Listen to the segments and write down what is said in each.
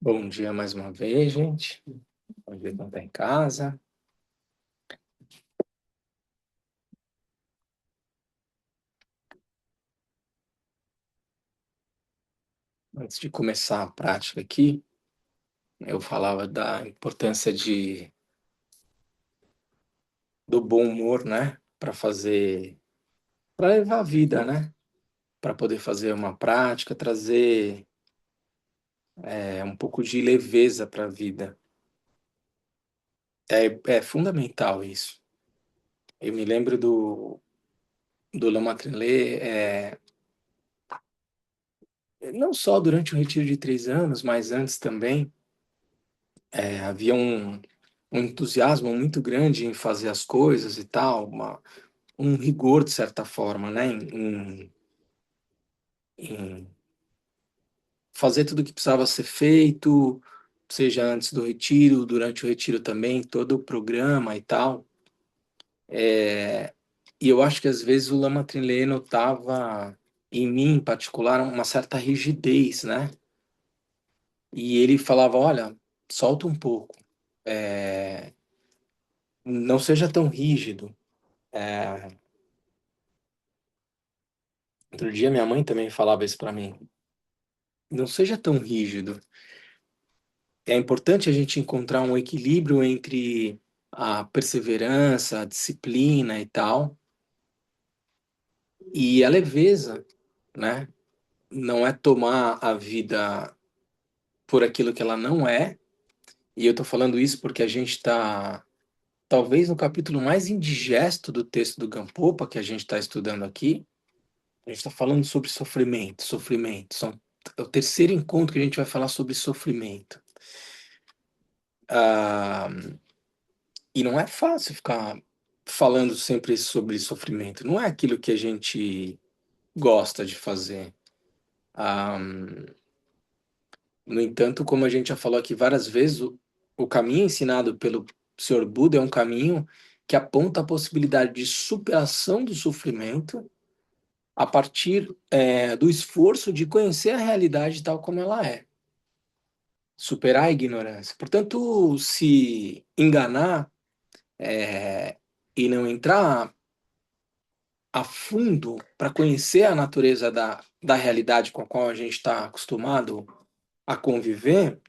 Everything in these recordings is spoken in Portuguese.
Bom dia mais uma vez, gente. Bom dia quem está em casa. Antes de começar a prática aqui, eu falava da importância do bom humor, né? Para levar a vida, né? Para poder fazer uma prática, trazer um pouco de leveza para a vida. É fundamental isso. Eu me lembro do Lama Trinley, não só durante o retiro de 3 anos, mas antes também. Havia um entusiasmo muito grande em fazer as coisas e tal, um rigor, de certa forma, né? Em fazer tudo o que precisava ser feito, seja antes do retiro, durante o retiro também, todo o programa e tal. E eu acho que às vezes o Lama Trinley notava em mim, em particular, uma certa rigidez, né? E ele falava, olha, solta um pouco, é, não seja tão rígido. É, Outro dia minha mãe também falava isso para mim. Não seja tão rígido. É importante a gente encontrar um equilíbrio entre a perseverança, a disciplina e tal, e a leveza, né? Não é tomar a vida por aquilo que ela não é. E eu tô falando isso porque a gente está talvez no capítulo mais indigesto do texto do Gampopa que a gente está estudando aqui. A gente está falando sobre sofrimento, sofrimento. É o terceiro encontro que a gente vai falar sobre sofrimento. Ah, e não é fácil ficar falando sempre sobre sofrimento. Não é aquilo que a gente gosta de fazer. Ah, no entanto, como a gente já falou aqui várias vezes, o caminho ensinado pelo Sr. Buda é um caminho que aponta a possibilidade de superação do sofrimento a partir do esforço de conhecer a realidade tal como ela é. Superar a ignorância. Portanto, se enganar e não entrar a fundo para conhecer a natureza da realidade com a qual a gente está acostumado a conviver,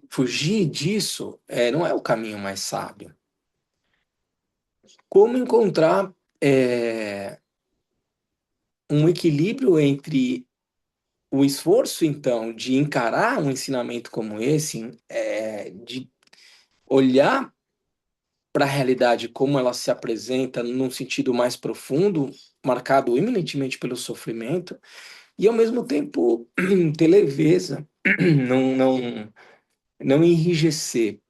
fugir disso não é o caminho mais sábio. Como encontrar um equilíbrio entre o esforço, então, de encarar um ensinamento como esse, de olhar para a realidade como ela se apresenta num sentido mais profundo, marcado eminentemente pelo sofrimento, e ao mesmo tempo ter leveza, não, não, não enrijecer,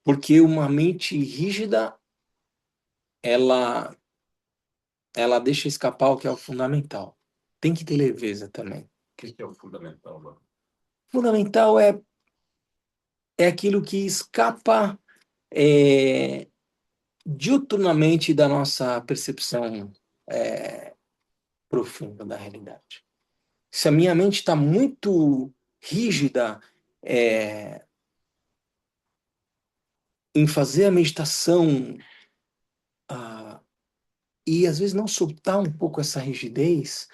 porque uma mente rígida, ela, ela deixa escapar o que é o fundamental. Tem que ter leveza também. O que é o fundamental, mano? Fundamental é aquilo que escapa é, diuturnamente da nossa percepção é, profunda da realidade. Se a minha mente está muito rígida é, em fazer a meditação ah, e às vezes não soltar um pouco essa rigidez,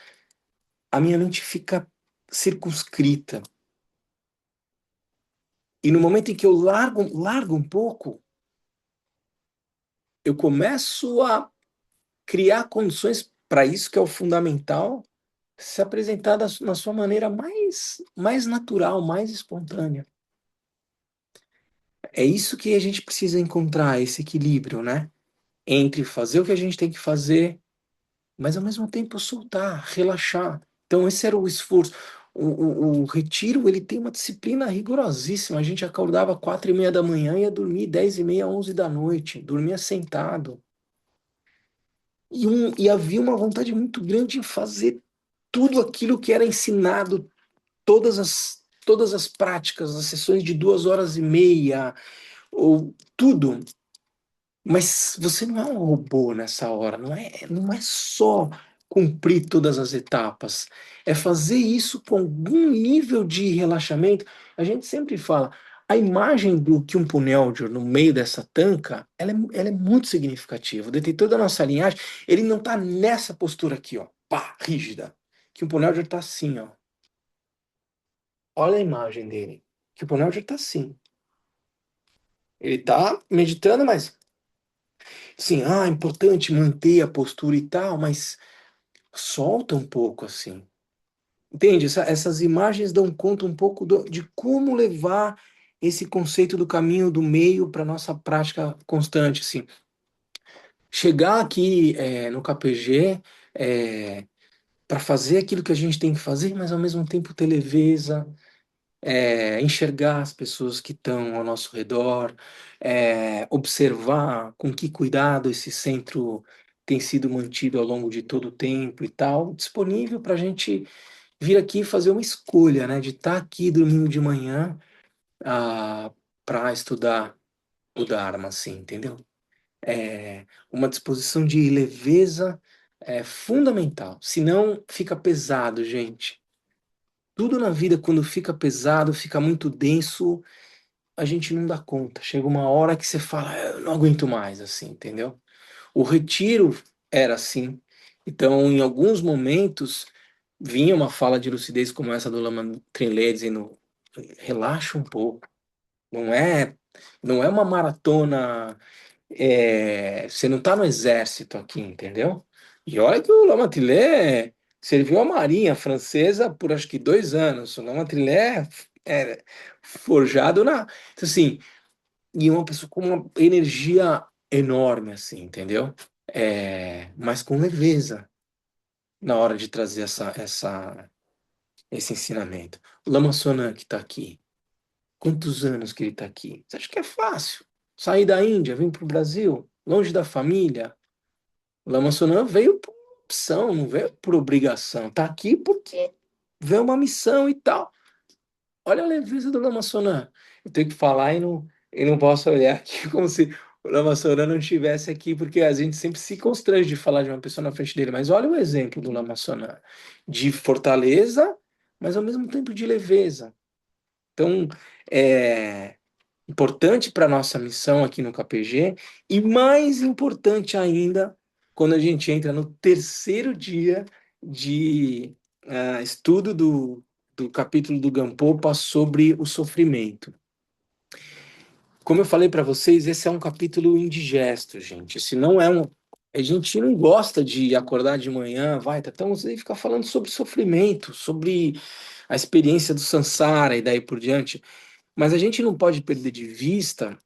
a minha mente fica circunscrita. E no momento em que eu largo um pouco, eu começo a criar condições para isso que é o fundamental se apresentar na sua maneira mais natural, mais espontânea. É isso que a gente precisa encontrar, esse equilíbrio, né? Entre fazer o que a gente tem que fazer, mas ao mesmo tempo soltar, relaxar. Então esse era o esforço. O retiro ele tem uma disciplina rigorosíssima. A gente acordava 4:30 da manhã e ia dormir 10:30, 11 da noite. Dormia sentado. E havia uma vontade muito grande em fazer tudo aquilo que era ensinado, todas as práticas, as sessões de 2 horas e meia, ou tudo. Mas você não é um robô nessa hora, não é só. cumprir todas as etapas, é fazer isso com algum nível de relaxamento. A gente sempre fala, a imagem do Kyumpuneldur no meio dessa tanca, ela é muito significativa. O detentor da nossa linhagem, ele não está nessa postura aqui, ó, pá, rígida. Kyumpuneldur está assim, ó. Olha a imagem dele. Kyumpuneldur está assim. Ele está meditando, mas sim, é importante manter a postura e tal, mas solta um pouco assim. Entende? Essas imagens dão conta um pouco de como levar esse conceito do caminho do meio para nossa prática constante, assim. Chegar aqui no KPG para fazer aquilo que a gente tem que fazer, mas ao mesmo tempo ter leveza, enxergar as pessoas que estão ao nosso redor, observar com que cuidado esse centro tem sido mantido ao longo de todo o tempo e tal, disponível para a gente vir aqui fazer uma escolha, né, de estar aqui domingo de manhã para estudar o Dharma, assim, entendeu? Uma disposição de leveza é fundamental, senão fica pesado, gente. Tudo na vida, quando fica pesado, fica muito denso, a gente não dá conta. Chega uma hora que você fala, eu não aguento mais, assim, entendeu? O retiro era assim. Então, em alguns momentos, vinha uma fala de lucidez como essa do Lama Trinley dizendo, relaxa um pouco. Não é, não é uma maratona. Você não está no exército aqui, entendeu? E olha que o Lama Trilé serviu a Marinha Francesa por acho que 2 anos. O Lama Trilé é forjado na. Então, assim, e uma pessoa com uma energia enorme, assim, entendeu? Mas com leveza na hora de trazer esse ensinamento. O Lama Sonan que está aqui, quantos anos que ele está aqui? Você acha que é fácil? Sair da Índia, vir para o Brasil, longe da família? O Lama Sonan veio por opção, não veio por obrigação. Está aqui porque veio uma missão e tal. Olha a leveza do Lama Sonan. Eu tenho que falar e não posso olhar aqui como se o Lama Sonan não estivesse aqui, porque a gente sempre se constrange de falar de uma pessoa na frente dele. Mas olha o exemplo do Lama Sonan, de fortaleza, mas ao mesmo tempo de leveza. Então, é importante para a nossa missão aqui no KPG, e mais importante ainda, quando a gente entra no terceiro dia de estudo do capítulo do Gampopa sobre o sofrimento. Como eu falei para vocês, esse é um capítulo indigesto, gente. Esse não é um. A gente não gosta de acordar de manhã, vai, tá tão aí ficar falando sobre sofrimento, sobre a experiência do Sansara e daí por diante. Mas a gente não pode perder de vista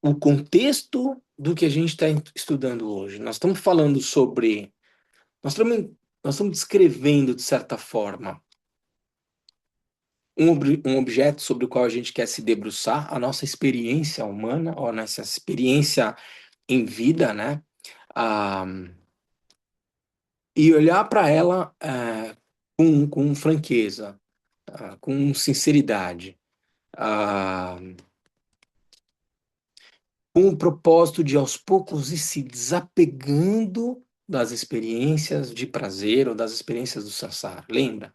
o contexto do que a gente está estudando hoje. Nós estamos falando sobre. Nós estamos descrevendo, de certa forma, um objeto sobre o qual a gente quer se debruçar, a nossa experiência humana, ou a nossa experiência em vida, né? Ah, e olhar para ela com franqueza, com sinceridade, ah, com o propósito de aos poucos ir se desapegando das experiências de prazer ou das experiências do samsara. Lembra?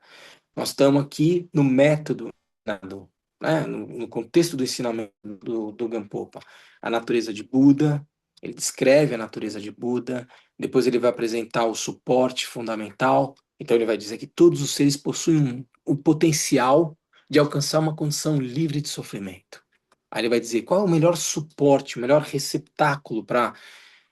Nós estamos aqui no método, no contexto do ensinamento do Gampopa. A natureza de Buda, ele descreve a natureza de Buda, depois ele vai apresentar o suporte fundamental, então ele vai dizer que todos os seres possuem o potencial de alcançar uma condição livre de sofrimento. Aí ele vai dizer qual é o melhor suporte, o melhor receptáculo para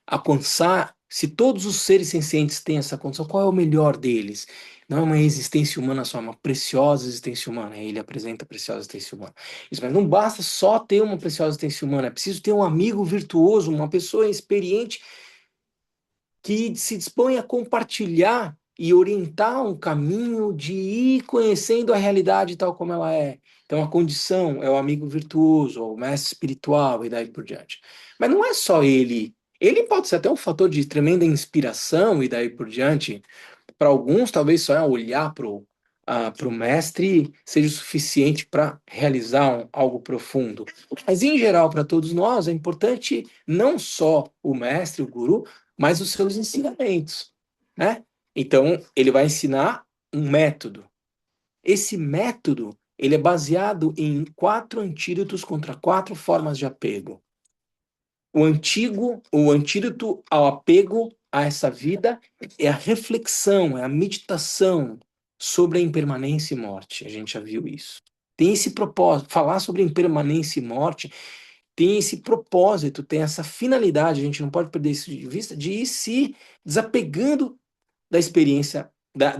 alcançar, se todos os seres sencientes têm essa condição, qual é o melhor deles? Não é uma existência humana só, é uma preciosa existência humana. Ele apresenta a preciosa existência humana. Isso, mas não basta só ter uma preciosa existência humana, é preciso ter um amigo virtuoso, uma pessoa experiente que se dispõe a compartilhar e orientar um caminho de ir conhecendo a realidade tal como ela é. Então, a condição é o amigo virtuoso, o mestre espiritual e daí por diante. Mas não é só ele. Ele pode ser até um fator de tremenda inspiração e daí por diante. Para alguns, talvez só olhar para o mestre seja o suficiente para realizar algo profundo. Mas, em geral, para todos nós, é importante não só o mestre, o guru, mas os seus ensinamentos, né? Então, ele vai ensinar um método. Esse método, ele é baseado em 4 antídotos contra 4 formas de apego. O antídoto ao apego a essa vida é a reflexão, é a meditação sobre a impermanência e morte. A gente já viu isso. Tem esse propósito, falar sobre impermanência e morte tem esse propósito, tem essa finalidade, a gente não pode perder isso de vista, de ir se desapegando da experiência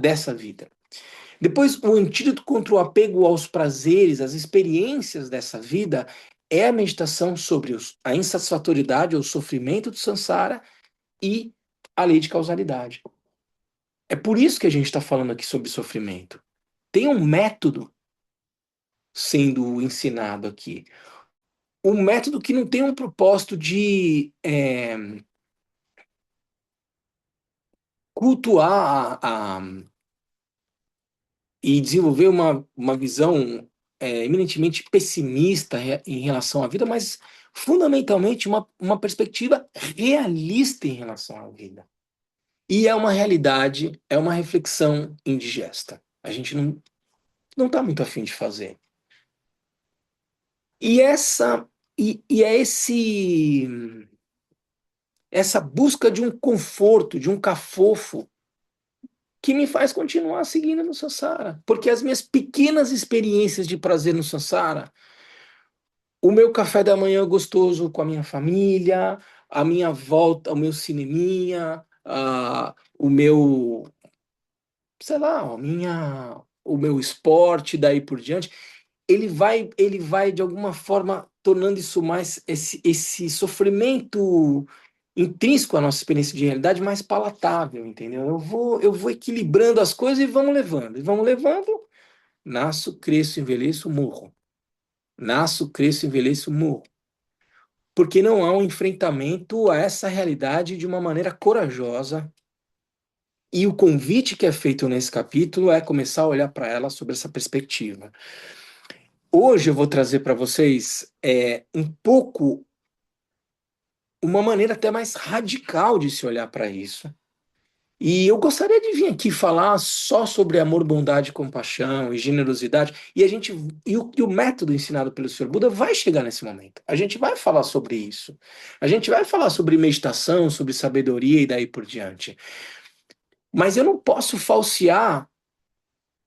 dessa vida. Depois, o antídoto contra o apego aos prazeres, às experiências dessa vida, é a meditação sobre a insatisfatoriedade ou sofrimento do samsara e a lei de causalidade. É por isso que a gente está falando aqui sobre sofrimento. Tem um método sendo ensinado aqui. Um método que não tem um propósito de cultuar e desenvolver uma visão eminentemente pessimista em relação à vida, mas fundamentalmente uma perspectiva realista em relação à vida. E é uma realidade, é uma reflexão indigesta. A gente não está muito afim de fazer. E e é essa busca de um conforto, de um cafofo, que me faz continuar seguindo no Sansara. Porque as minhas pequenas experiências de prazer no Sansara, o meu café da manhã gostoso com a minha família, a minha volta, o meu cineminha, o meu, sei lá, o meu esporte, daí por diante, ele vai de alguma forma tornando isso mais, esse sofrimento intrínseco à nossa experiência de realidade mais palatável, entendeu? Eu vou equilibrando as coisas e vamos levando, nasço, cresço, envelheço, morro. Nasço, cresço, envelheço, morro. Porque não há um enfrentamento a essa realidade de uma maneira corajosa. E o convite que é feito nesse capítulo é começar a olhar para ela sobre essa perspectiva. Hoje eu vou trazer para vocês um pouco, uma maneira até mais radical de se olhar para isso. E eu gostaria de vir aqui falar só sobre amor, bondade, compaixão e generosidade. E o método ensinado pelo Senhor Buda vai chegar nesse momento. A gente vai falar sobre isso. A gente vai falar sobre meditação, sobre sabedoria e daí por diante. Mas eu não posso falsear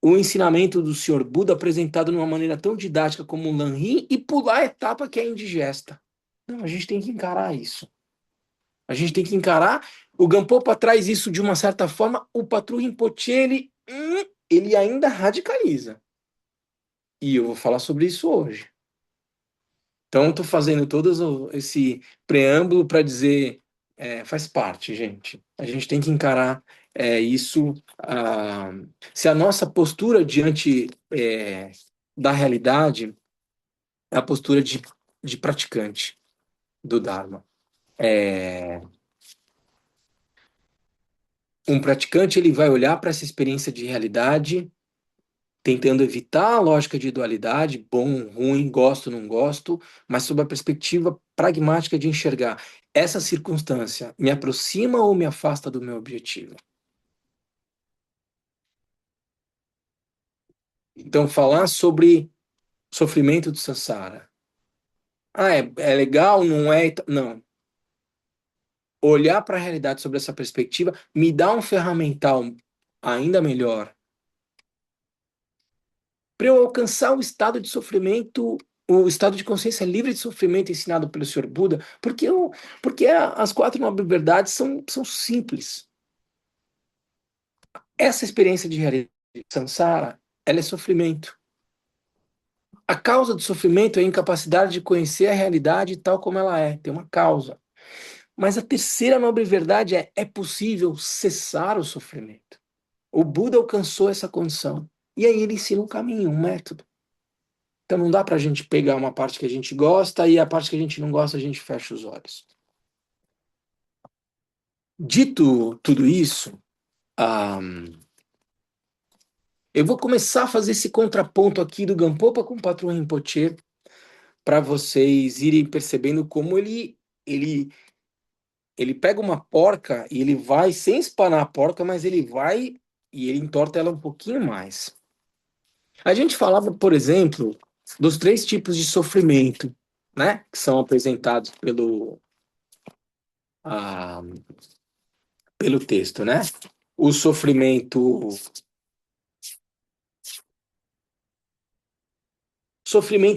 o ensinamento do Senhor Buda apresentado de uma maneira tão didática como o Lanrim e pular a etapa que é indigesta. Não, a gente tem que encarar isso. A gente tem que encarar. O Gampopa traz isso de uma certa forma. O Patru Rinpoche, ele ainda radicaliza. E eu vou falar sobre isso hoje. Então, estou fazendo todo esse preâmbulo para dizer, faz parte, gente. A gente tem que encarar isso. Se a nossa postura diante da realidade é a postura de praticante do Dharma. É, um praticante ele vai olhar para essa experiência de realidade, tentando evitar a lógica de dualidade, bom, ruim, gosto, não gosto, mas sob a perspectiva pragmática de enxergar essa circunstância me aproxima ou me afasta do meu objetivo. Então, falar sobre sofrimento do samsara. É legal, não é? Não. Olhar para a realidade sobre essa perspectiva me dá um ferramental ainda melhor para eu alcançar o estado de sofrimento, o estado de consciência livre de sofrimento ensinado pelo Senhor Buda, porque as 4 nobres verdades são simples. Essa experiência de realidade de samsara, ela é sofrimento. A causa do sofrimento é a incapacidade de conhecer a realidade tal como ela é, tem uma causa. Mas a terceira nobre verdade é possível cessar o sofrimento. O Buda alcançou essa condição. E aí ele ensina um caminho, um método. Então não dá para a gente pegar uma parte que a gente gosta e a parte que a gente não gosta a gente fecha os olhos. Dito tudo isso, eu vou começar a fazer esse contraponto aqui do Gampopa com o Patrão Rinpoche para vocês irem percebendo como ele Ele pega uma porca e ele vai, sem espanar a porca, mas ele vai e ele entorta ela um pouquinho mais. A gente falava, por exemplo, dos três tipos de sofrimento, né? Que são apresentados ah, pelo texto, né? O sofrimento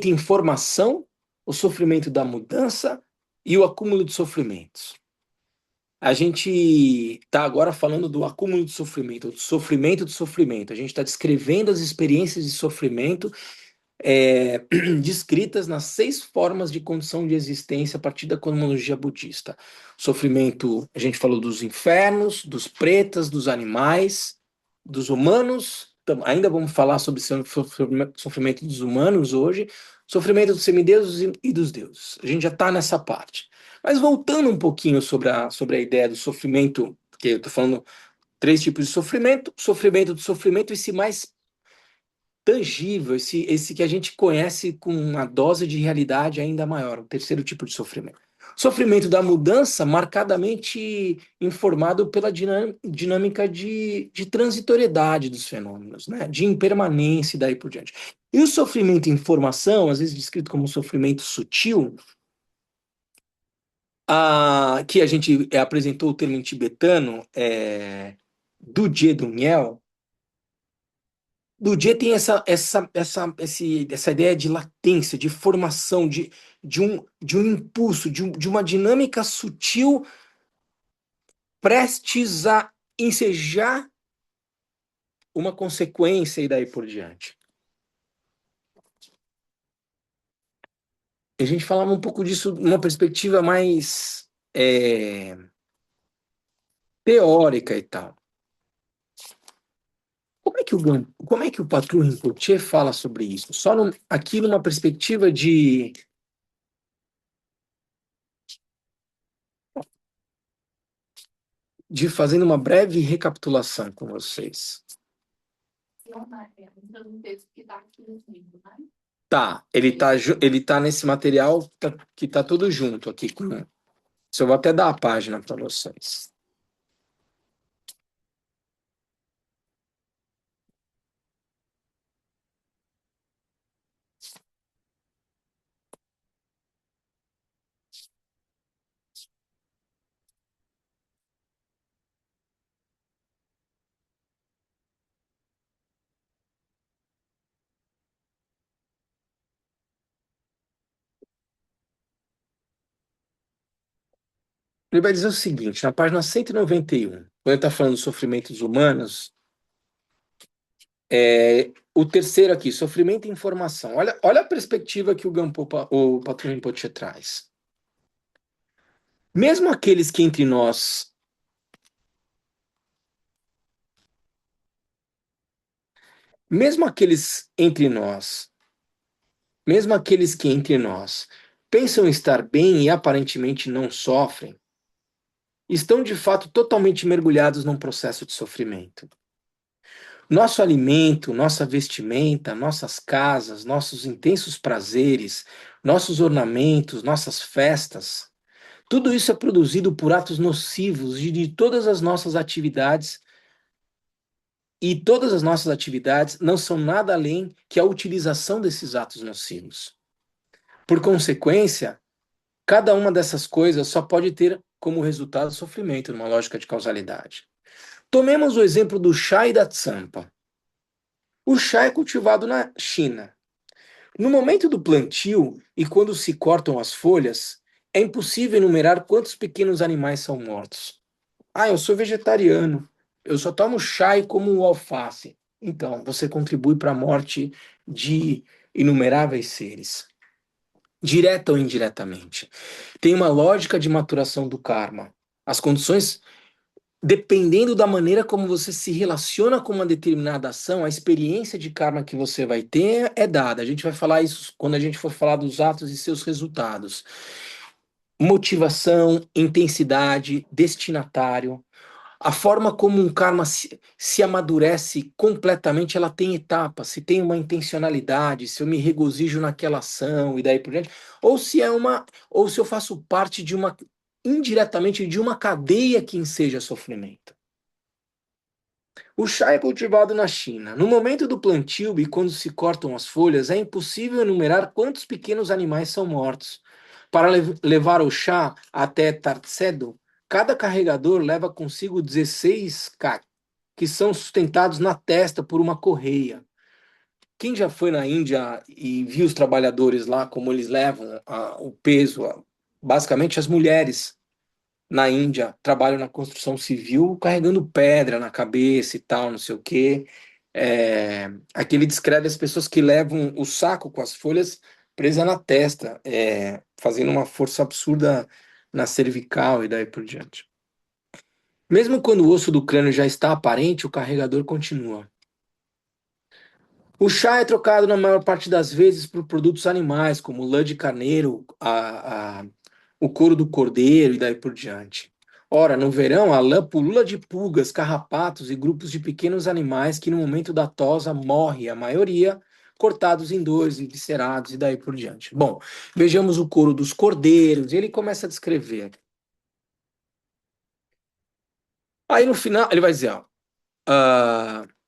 em formação, o sofrimento da mudança e o acúmulo de sofrimentos. A gente está agora falando do acúmulo de sofrimento, do sofrimento do sofrimento. A gente está descrevendo as experiências de sofrimento descritas nas 6 formas de condição de existência a partir da cosmologia budista. Sofrimento, a gente falou dos infernos, dos pretas, dos animais, dos humanos. Ainda vamos falar sobre sofrimento dos humanos hoje, sofrimento dos semideuses e dos deuses. A gente já está nessa parte. Mas voltando um pouquinho sobre a ideia do sofrimento, que eu estou falando três tipos de sofrimento, sofrimento do sofrimento, esse mais tangível, esse que a gente conhece com uma dose de realidade ainda maior, o terceiro tipo de sofrimento. Sofrimento da mudança, marcadamente informado pela dinâmica de transitoriedade dos fenômenos, né? De impermanência e daí por diante. E o sofrimento em formação, às vezes descrito como um sofrimento sutil, que a gente apresentou o termo em tibetano, Duje Dungyel. Do dia tem essa ideia de latência, de formação, de um impulso, de uma dinâmica sutil prestes a ensejar uma consequência e daí por diante. A gente falava um pouco disso numa perspectiva mais teórica e tal. Como é que o Patrul Rinpoche fala sobre isso? Só aqui numa perspectiva de fazendo uma breve recapitulação com vocês. Tá, ele tá nesse material que tá tudo junto aqui. Eu vou até dar a página para vocês. Ele vai dizer o seguinte, na página 191, quando ele está falando dos sofrimentos humanos, o terceiro aqui, sofrimento e informação. Olha a perspectiva que o Patrul Rinpoche traz. Mesmo aqueles que entre nós mesmo aqueles entre nós, mesmo aqueles que entre nós pensam estar bem e aparentemente não sofrem, estão de fato totalmente mergulhados num processo de sofrimento. Nosso alimento, nossa vestimenta, nossas casas, nossos intensos prazeres, nossos ornamentos, nossas festas, tudo isso é produzido por atos nocivos de todas as nossas atividades, e todas as nossas atividades não são nada além que a utilização desses atos nocivos. Por consequência, cada uma dessas coisas só pode ter como resultado sofrimento, numa lógica de causalidade. Tomemos o exemplo do chá e da tsampa. O chá é cultivado na China. No momento do plantio e quando se cortam as folhas, é impossível enumerar quantos pequenos animais são mortos. Ah, eu sou vegetariano. Eu só tomo chá e como alface. Então, você contribui para a morte de inumeráveis seres, direta ou indiretamente. Tem uma lógica de maturação do karma. As condições, dependendo da maneira como você se relaciona com uma determinada ação, a experiência de karma que você vai ter é dada. A gente vai falar isso quando a gente for falar dos atos e seus resultados. Motivação, intensidade, destinatário. A forma como um karma se amadurece completamente, ela tem etapas. Se tem uma intencionalidade, se eu me regozijo naquela ação e daí por diante, ou se eu faço parte indiretamente de uma cadeia que enseja sofrimento. O chá é cultivado na China. No momento do plantio e quando se cortam as folhas, é impossível enumerar quantos pequenos animais são mortos. Para levar o chá até Tarcedo, cada carregador leva consigo 16 cacos, que são sustentados na testa por uma correia. Quem já foi na Índia e viu os trabalhadores lá, como eles levam o peso, basicamente as mulheres na Índia trabalham na construção civil carregando pedra na cabeça e tal, não sei o quê. Aqui ele descreve as pessoas que levam o saco com as folhas presa na testa, fazendo uma força absurda na cervical e daí por diante. Mesmo quando o osso do crânio já está aparente, o carregador continua. O chá é trocado na maior parte das vezes por produtos animais, como lã de carneiro, o couro do cordeiro e daí por diante. Ora, no verão, a lã pulula de pulgas, carrapatos e grupos de pequenos animais que no momento da tosa morre, a maioria cortados em dois e viscerados e daí por diante. Bom, vejamos o couro dos cordeiros, e ele começa a descrever. Aí no final, ele vai dizer, ó,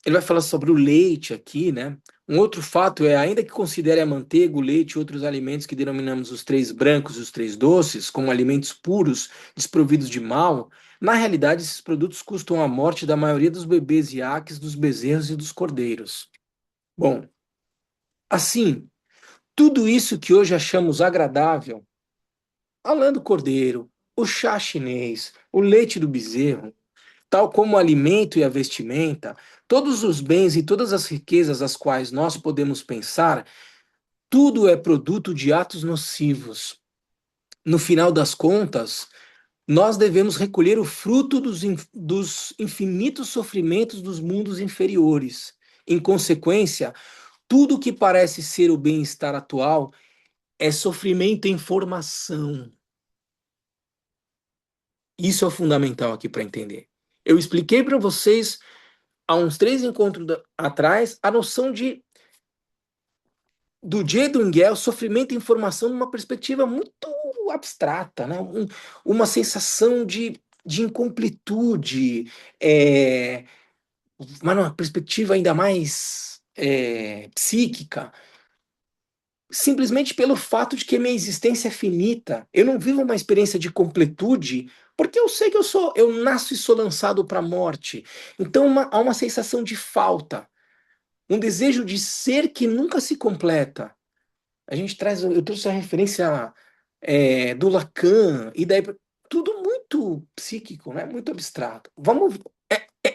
ele vai falar sobre o leite aqui, né? Um outro fato é, ainda que considere a manteiga, o leite e outros alimentos que denominamos os três brancos e os três doces como alimentos puros, desprovidos de mal, na realidade esses produtos custam a morte da maioria dos bebês iaques, dos bezerros e dos cordeiros. Bom, assim, tudo isso que hoje achamos agradável, a lã do cordeiro, o chá chinês, o leite do bezerro, tal como o alimento e a vestimenta, todos os bens e todas as riquezas às quais nós podemos pensar, tudo é produto de atos nocivos. No final das contas, nós devemos recolher o fruto dos infinitos sofrimentos dos mundos inferiores. Em consequência, tudo que parece ser o bem-estar atual é sofrimento em formação. Isso é o fundamental aqui para entender. Eu expliquei para vocês há uns três encontros atrás a noção do Jadwin, sofrimento e informação numa perspectiva muito abstrata, né? Uma sensação de incompletude, mas numa perspectiva ainda mais psíquica, simplesmente pelo fato de que minha existência é finita. Eu não vivo uma experiência de completude porque eu sei que eu nasço e sou lançado para a morte. Então há uma sensação de falta, um desejo de ser que nunca se completa. Eu trouxe a referência do Lacan, e daí tudo muito psíquico, né? Muito abstrato.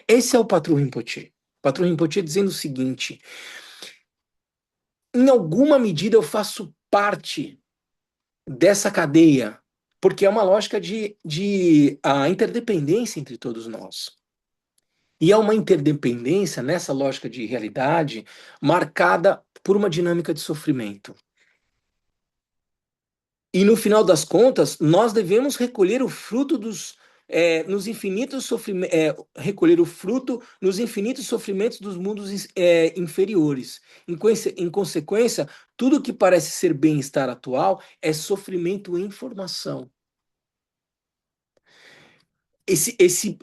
Esse é o Patrul Rinpoche. Patrul Rinpoche dizendo o seguinte: em alguma medida eu faço parte dessa cadeia, porque é uma lógica de a interdependência entre todos nós. E é uma interdependência nessa lógica de realidade marcada por uma dinâmica de sofrimento. E no final das contas, nós devemos recolher o fruto nos infinitos sofrimentos, recolher o fruto nos infinitos sofrimentos dos mundos inferiores. Em consequência, tudo que parece ser bem-estar atual é sofrimento em formação.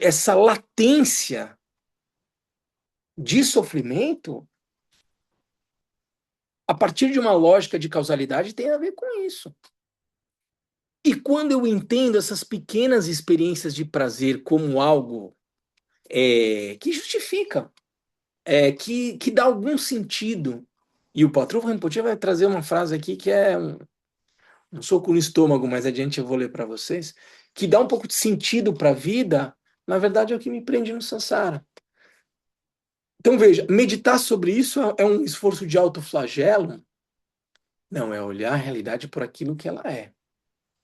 Essa latência de sofrimento, a partir de uma lógica de causalidade, tem a ver com isso. E quando eu entendo essas pequenas experiências de prazer como algo que justifica, que dá algum sentido, e o patrão Rinpoche vai trazer uma frase aqui que é um soco no estômago, mais adiante eu vou ler para vocês, que dá um pouco de sentido para a vida, na verdade é o que me prende no Sansara. Então veja, meditar sobre isso é um esforço de autoflagelo? Não, é olhar a realidade por aquilo que ela é.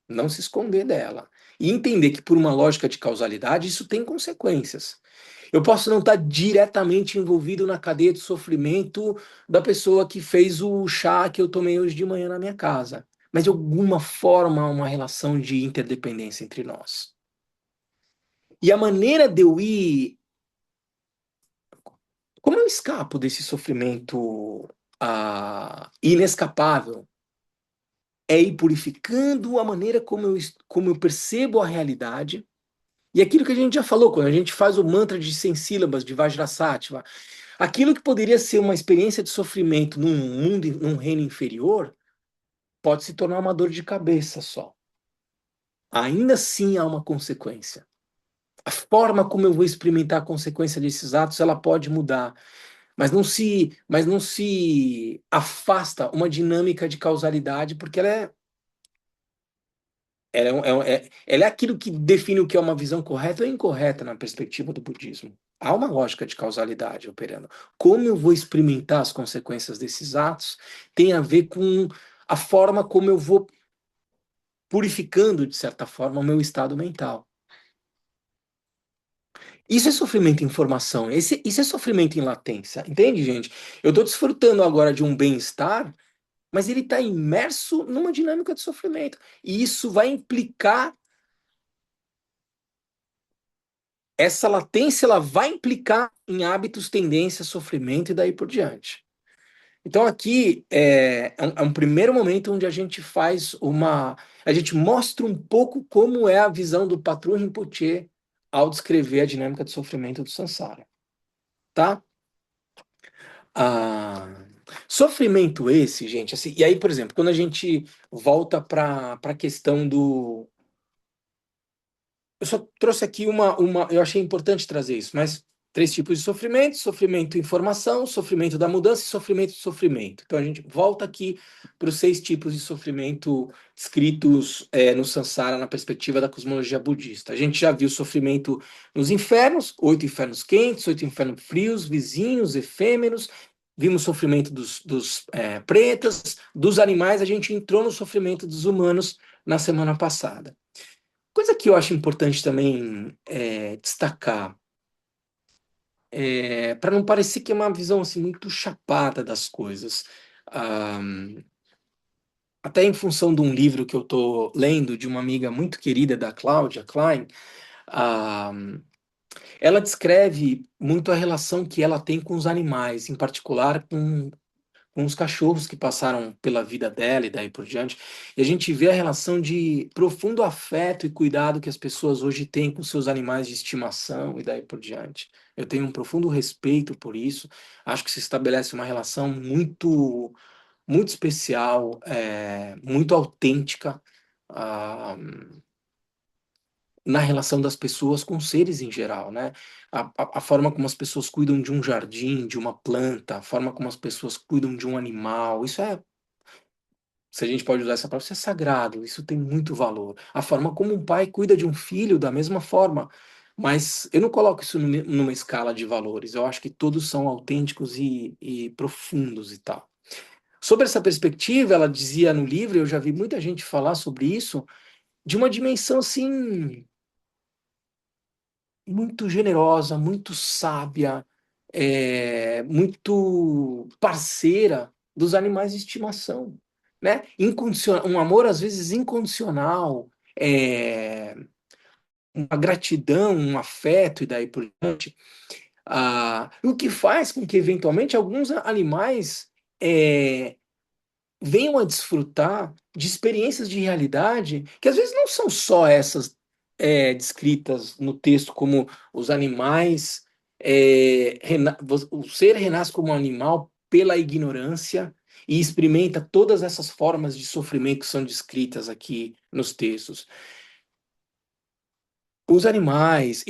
Não se esconder dela. E entender que, por uma lógica de causalidade, isso tem consequências. Eu posso não estar diretamente envolvido na cadeia de sofrimento da pessoa que fez o chá que eu tomei hoje de manhã na minha casa. Mas, de alguma forma, há uma relação de interdependência entre nós. E a maneira de eu ir. Como eu escapo desse sofrimento inescapável? é ir purificando a maneira como eu percebo a realidade. E aquilo que a gente já falou, quando a gente faz o mantra de 100 sílabas de Vajrasattva, aquilo que poderia ser uma experiência de sofrimento num mundo, num reino inferior, pode se tornar uma dor de cabeça só. Ainda assim há uma consequência. A forma como eu vou experimentar a consequência desses atos, ela pode mudar, mas não se afasta uma dinâmica de causalidade, porque ela é aquilo que define o que é uma visão correta ou incorreta na perspectiva do budismo. Há uma lógica de causalidade operando. Como eu vou experimentar as consequências desses atos tem a ver com a forma como eu vou purificando, de certa forma, o meu estado mental. Isso é sofrimento em formação, isso é sofrimento em latência, entende, gente? Eu estou desfrutando agora de um bem-estar, mas ele está imerso numa dinâmica de sofrimento. E isso vai implicar, essa latência, ela vai implicar em hábitos, tendências, sofrimento e daí por diante. Então aqui é um primeiro momento onde a gente faz a gente mostra um pouco como é a visão do Patrul Rinpoche ao descrever a dinâmica de sofrimento do Sansara, tá? Ah, sofrimento esse, gente, assim, e aí, por exemplo, quando a gente volta para a questão do. Eu só trouxe aqui eu achei importante trazer isso, mas três tipos de sofrimento: sofrimento em formação, sofrimento da mudança e sofrimento de sofrimento. Então a gente volta aqui para os seis tipos de sofrimento descritos no Sansara na perspectiva da cosmologia budista. A gente já viu sofrimento nos infernos, oito infernos quentes, oito infernos frios, vizinhos, efêmeros. Vimos sofrimento dos pretas, dos animais. A gente entrou no sofrimento dos humanos na semana passada. Coisa que eu acho importante também destacar, para não parecer que é uma visão assim, muito chapada das coisas. Ah, até em função de um livro que eu estou lendo, de uma amiga muito querida da Cláudia Klein, ah, ela descreve muito a relação que ela tem com os animais, em particular com os cachorros que passaram pela vida dela e daí por diante. E a gente vê a relação de profundo afeto e cuidado que as pessoas hoje têm com seus animais de estimação e daí por diante. Eu tenho um profundo respeito por isso. Acho que se estabelece uma relação muito especial, muito autêntica, ah, na relação das pessoas com seres em geral, né? A forma como as pessoas cuidam de um jardim, de uma planta, a forma como as pessoas cuidam de um animal, isso se a gente pode usar essa palavra, isso é sagrado, isso tem muito valor. A forma como um pai cuida de um filho, da mesma forma. Mas eu não coloco isso numa escala de valores, eu acho que todos são autênticos e profundos e tal. Sobre essa perspectiva, ela dizia no livro, eu já vi muita gente falar sobre isso, de uma dimensão assim muito generosa, muito sábia, muito parceira dos animais de estimação, né? Um amor às vezes incondicional, uma gratidão, um afeto e daí por diante. O que faz com que eventualmente alguns animais é, venham a desfrutar de experiências de realidade que às vezes não são só essas descritas no texto como os animais, o ser renasce como um animal pela ignorância e experimenta todas essas formas de sofrimento que são descritas aqui nos textos. Os animais,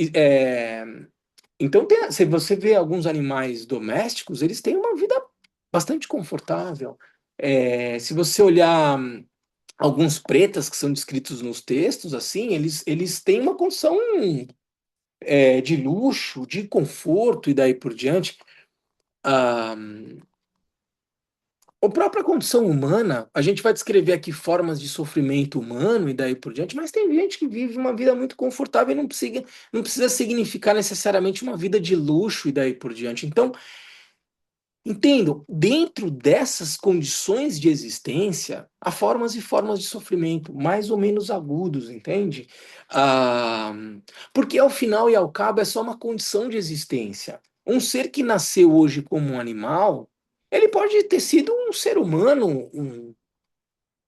então se você vê alguns animais domésticos, eles têm uma vida bastante confortável. Se você olhar alguns pretas que são descritos nos textos, assim, eles têm uma condição de luxo, de conforto e daí por diante. Ah, a própria condição humana, a gente vai descrever aqui formas de sofrimento humano e daí por diante, mas tem gente que vive uma vida muito confortável e não precisa significar necessariamente uma vida de luxo e daí por diante. Então, entendo, dentro dessas condições de existência, há formas e formas de sofrimento, mais ou menos agudos, entende? Ah, porque ao final e ao cabo é só uma condição de existência. Um ser que nasceu hoje como um animal, ele pode ter sido um ser humano,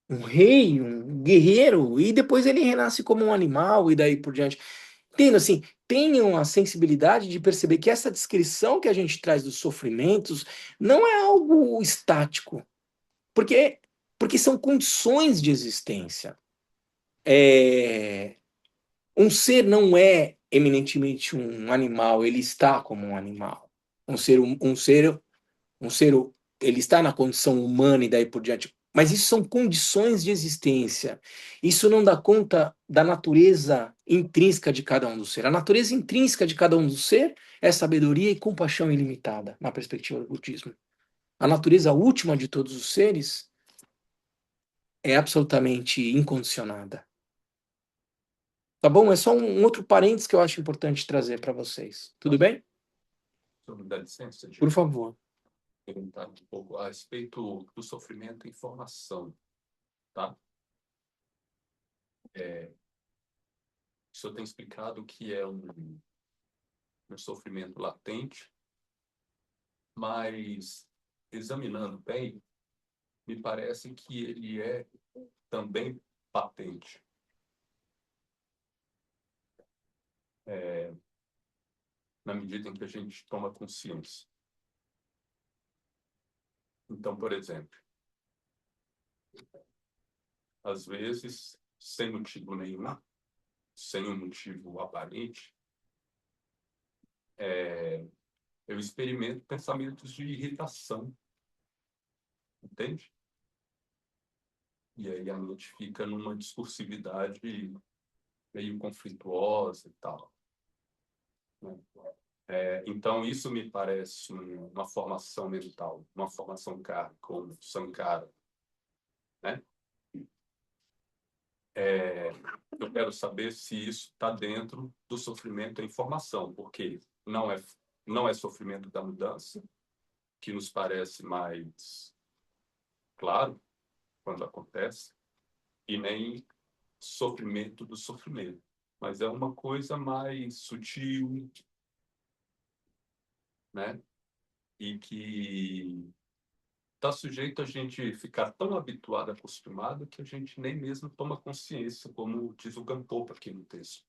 um rei, um guerreiro, e depois ele renasce como um animal e daí por diante. Entendo assim, tenham a sensibilidade de perceber que essa descrição que a gente traz dos sofrimentos não é algo estático, porque são condições de existência. É, um ser não é eminentemente um animal, ele está como um animal. Um ser, ele está na condição humana e daí por diante. Mas isso são condições de existência. Isso não dá conta da natureza intrínseca de cada um do ser. A natureza intrínseca de cada um do ser é sabedoria e compaixão ilimitada, na perspectiva do budismo. A natureza última de todos os seres é absolutamente incondicionada. Tá bom? É só um outro parênteses que eu acho importante trazer para vocês. Tudo bem? Se me dá licença de Por favor. perguntar um pouco a respeito do sofrimento em formação, tá? O senhor tem explicado que é um sofrimento latente, mas examinando bem, me parece que ele é também patente, na medida em que a gente toma consciência. Então, por exemplo, às vezes, sem motivo nenhum, sem um motivo aparente, eu experimento pensamentos de irritação, entende? E aí a mente fica numa discursividade meio conflituosa e tal, né? Então, isso me parece uma formação mental, uma formação kármica, ou sankara, né? Eu quero saber se isso está dentro do sofrimento em formação, porque não é sofrimento da mudança, que nos parece mais claro quando acontece, e nem sofrimento do sofrimento, mas é uma coisa mais sutil, né? E que está sujeito a gente ficar tão habituado, acostumado, que a gente nem mesmo toma consciência, como diz o Gampopa aqui no texto.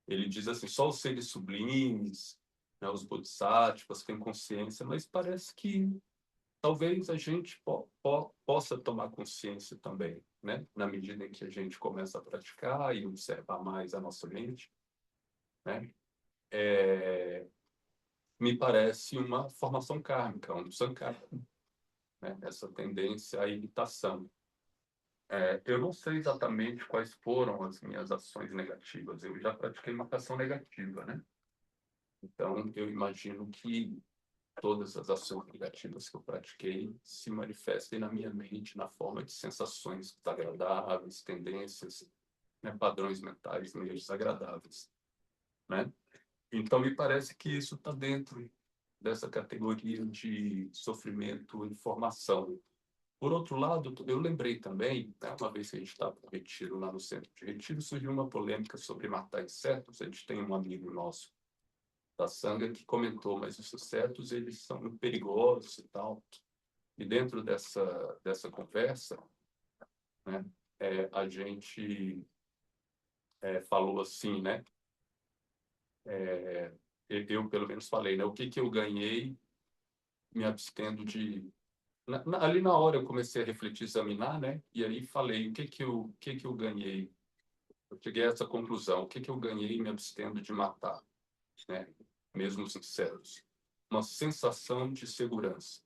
Ele diz assim, só os seres sublimes, né, os bodhisattvas têm consciência, mas parece que talvez a gente possa tomar consciência também, né? Na medida em que a gente começa a praticar e observar mais a nossa mente, né? Me parece uma formação kármica, um sankara, né? Essa tendência à imitação. Eu não sei exatamente quais foram as minhas ações negativas. Eu já pratiquei uma ação negativa, né? Então, eu imagino que todas as ações negativas que eu pratiquei se manifestem na minha mente na forma de sensações desagradáveis, tendências, né, padrões mentais meio desagradáveis, né? Então, me parece que isso está dentro dessa categoria de sofrimento em formação. Por outro lado, eu lembrei também, né, uma vez que a gente estava no retiro, lá no centro de retiro, surgiu uma polêmica sobre matar insetos. A gente tem um amigo nosso da Sangha que comentou, mas os insetos, eles são perigosos e tal. E dentro dessa conversa, né, a gente falou assim, né, eu pelo menos falei, né, o que que eu ganhei me abstendo de... ali na hora eu comecei a refletir, examinar, né, e aí falei, o que que eu ganhei? Eu cheguei a essa conclusão, o que que eu ganhei me abstendo de matar, né, mesmo os insetos? Uma sensação de segurança.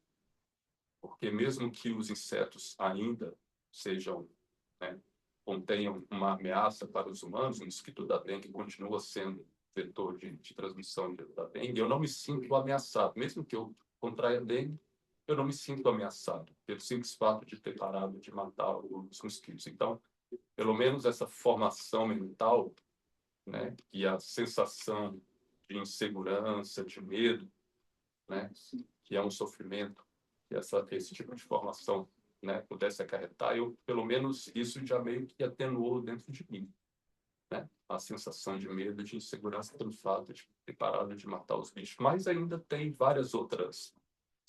Porque mesmo que os insetos ainda sejam, né, contenham uma ameaça para os humanos, o mosquito da dengue continua sendo vetor de transmissão da dengue, eu não me sinto ameaçado. Mesmo que eu contraia dengue, eu não me sinto ameaçado pelo simples fato de ter parado de matar os mosquitos. Então, pelo menos essa formação mental, né, e a sensação de insegurança, de medo, né, que é um sofrimento que esse tipo de formação, né, pudesse acarretar, eu, pelo menos, isso já meio que atenuou dentro de mim, né? A sensação de medo, de insegurança pelo fato de ter parado de matar os bichos. Mas ainda tem várias outras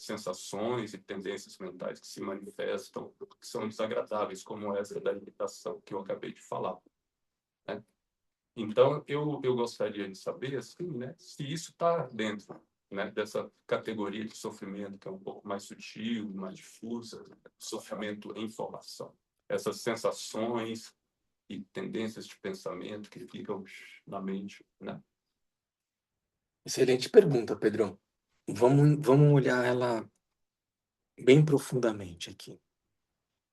sensações e tendências mentais que se manifestam, que são desagradáveis, como essa da imitação que eu acabei de falar, né? Então, eu gostaria de saber, assim, né, se isso está dentro, né, dessa categoria de sofrimento que é um pouco mais sutil, mais difusa, sofrimento em formação. Essas sensações e tendências de pensamento que ficam na mente, né? Excelente pergunta, Pedro. Vamos olhar ela bem profundamente aqui.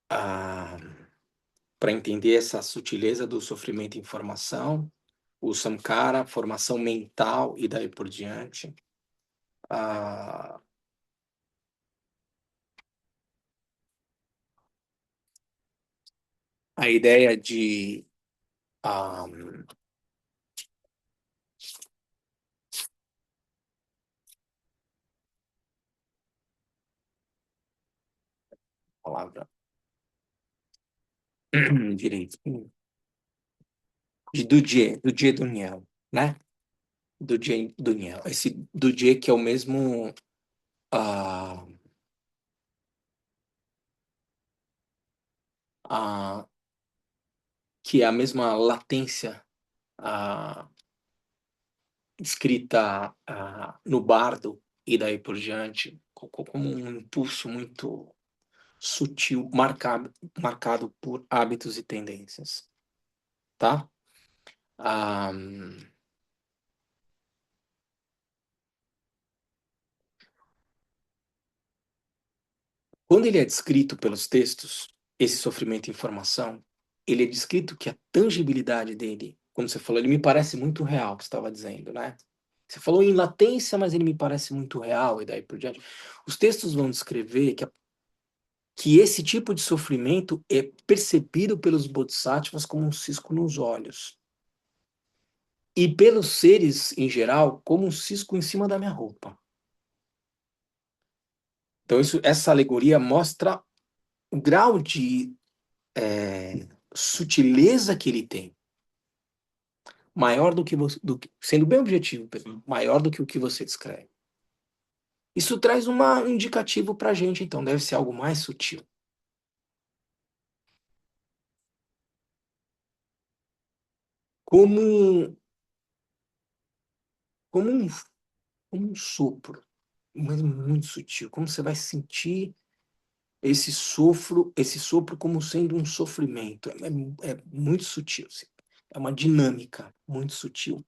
Para entender essa sutileza do sofrimento em formação, o samkara, formação mental e daí por diante. A, a ideia de a palavra direito, de do Daniel, né? Do Daniel. Esse Dudie que é o mesmo a, a, que é a mesma latência escrita no bardo e daí por diante, como um impulso muito sutil, marcado por hábitos e tendências, tá? Ah, quando ele é descrito pelos textos, esse sofrimento em formação, ele é descrito que a tangibilidade dele, como você falou, ele me parece muito real, que você estava dizendo, né? Você falou em latência, mas ele me parece muito real, e daí por diante. Os textos vão descrever que esse tipo de sofrimento é percebido pelos bodhisattvas como um cisco nos olhos. E pelos seres, em geral, como um cisco em cima da minha roupa. Então, essa alegoria mostra o grau de sutileza que ele tem. Maior do que você. Sendo bem objetivo, Pedro, maior do que o que você descreve. Isso traz um indicativo para a gente, então, deve ser algo mais sutil. Como, como, um, como um sopro, mas muito sutil. Como você vai sentir esse sopro como sendo um sofrimento. É muito sutil. Assim. É uma dinâmica muito sutil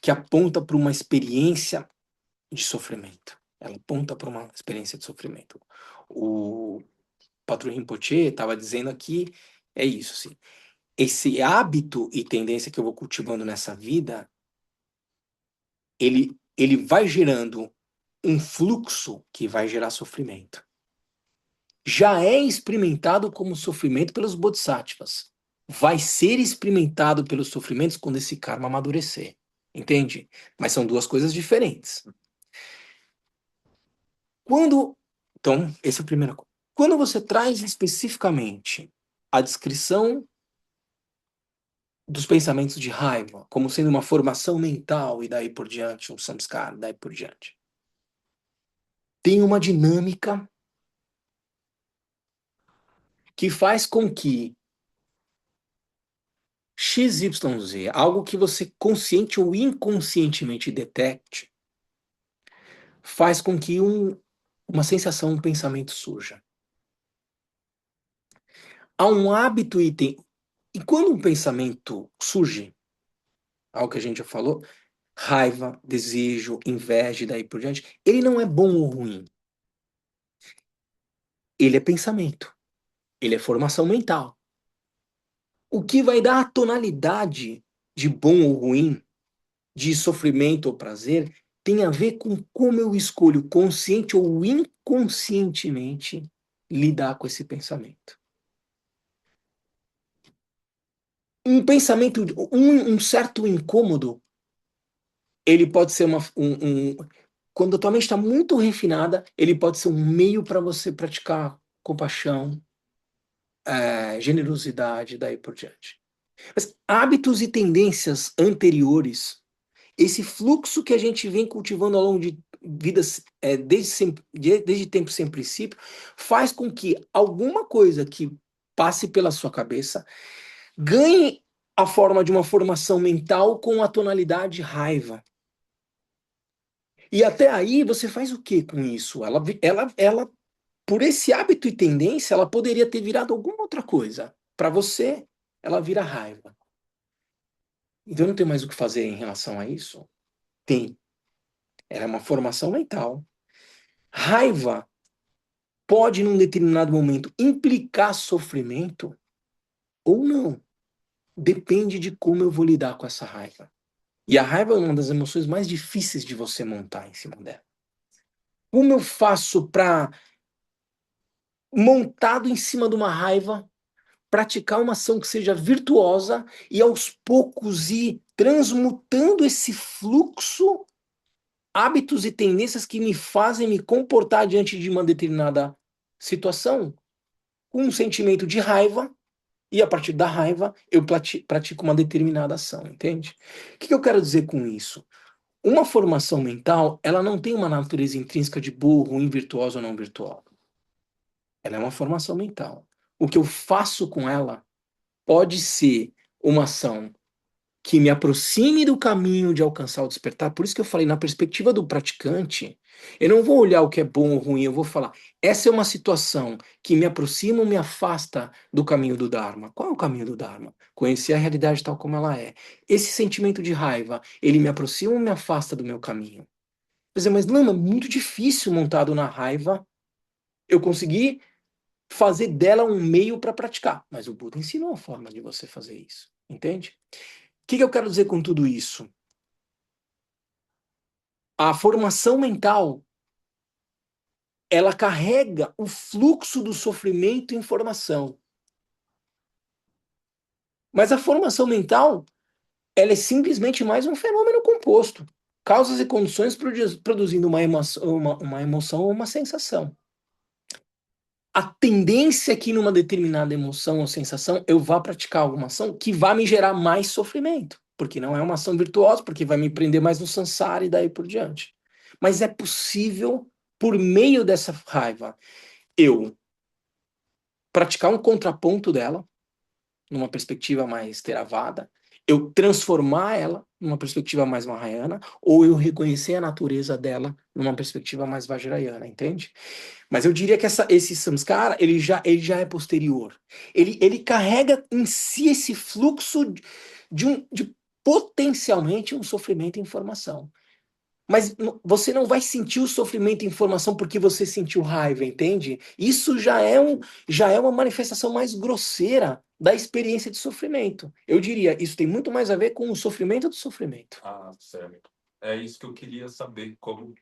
que aponta para uma experiência de sofrimento. Ela aponta para uma experiência de sofrimento. O Patrão Rinpoche estava dizendo aqui, é isso, assim. Esse hábito e tendência que eu vou cultivando nessa vida, ele vai gerando um fluxo que vai gerar sofrimento. Já é experimentado como sofrimento pelos bodhisattvas. Vai ser experimentado pelos sofrimentos quando esse karma amadurecer. Entende? Mas são duas coisas diferentes. Quando. Então, essa é a primeira coisa. Quando você traz especificamente a descrição dos pensamentos de raiva, como sendo uma formação mental e daí por diante, um samskara, daí por diante, tem uma dinâmica que faz com que XYZ, algo que você consciente ou inconscientemente detecte, faz com que uma sensação, um pensamento surja. Há um hábito e quando um pensamento surge, algo que a gente já falou, raiva, desejo, inveja e daí por diante, ele não é bom ou ruim. Ele é pensamento. Ele é formação mental. O que vai dar a tonalidade de bom ou ruim, de sofrimento ou prazer, tem a ver com como eu escolho, consciente ou inconscientemente, lidar com esse pensamento. Um pensamento, um certo incômodo, ele pode ser quando a tua mente está muito refinada, ele pode ser um meio para você praticar compaixão, generosidade, daí por diante. Mas hábitos e tendências anteriores, esse fluxo que a gente vem cultivando ao longo de desde tempo sem princípio, faz com que alguma coisa que passe pela sua cabeça ganhe a forma de uma formação mental com a tonalidade raiva. E até aí você faz o que com isso? Ela, por esse hábito e tendência, ela poderia ter virado alguma outra coisa. Para você, ela vira raiva. Então não tem mais o que fazer em relação a isso? Tem. Ela é uma formação mental. Raiva pode, num determinado momento, implicar sofrimento ou não. Depende de como eu vou lidar com essa raiva. E a raiva é uma das emoções mais difíceis de você montar em cima dela. Como eu faço para, montado em cima de uma raiva, praticar uma ação que seja virtuosa e aos poucos ir transmutando esse fluxo, hábitos e tendências que me fazem me comportar diante de uma determinada situação com um sentimento de raiva, e a partir da raiva eu pratico uma determinada ação, entende? O que eu quero dizer com isso? Uma formação mental, ela não tem uma natureza intrínseca de boa, ruim, virtuosa ou não virtuosa. Ela é uma formação mental. O que eu faço com ela pode ser uma ação que me aproxime do caminho de alcançar o despertar. Por isso que eu falei, na perspectiva do praticante, eu não vou olhar o que é bom ou ruim, eu vou falar, essa é uma situação que me aproxima ou me afasta do caminho do Dharma. Qual é o caminho do Dharma? Conhecer a realidade tal como ela é. Esse sentimento de raiva, ele me aproxima ou me afasta do meu caminho? Quer dizer, mas não, é muito difícil montado na raiva eu conseguir fazer dela um meio para praticar. Mas o Buda ensinou a forma de você fazer isso, entende? O que eu quero dizer com tudo isso? A formação mental, ela carrega o fluxo do sofrimento em informação. Mas a formação mental, ela é simplesmente mais um fenômeno composto. Causas e condições produzindo uma emoção ou uma sensação. A tendência é que numa determinada emoção ou sensação eu vá praticar alguma ação que vai me gerar mais sofrimento, porque não é uma ação virtuosa, porque vai me prender mais no samsara e daí por diante. Mas é possível, por meio dessa raiva, eu praticar um contraponto dela, numa perspectiva mais theravada, eu transformar ela numa perspectiva mais mahayana, ou eu reconhecer a natureza dela numa perspectiva mais vajrayana, entende? Mas eu diria que esse samskara, ele já é posterior. Ele carrega em si esse fluxo de potencialmente um sofrimento em formação. Mas você não vai sentir o sofrimento em formação porque você sentiu raiva, entende? Isso já é uma manifestação mais grosseira da experiência de sofrimento. Eu diria, isso tem muito mais a ver com o sofrimento do sofrimento. Ah, certo. É isso que eu queria saber, como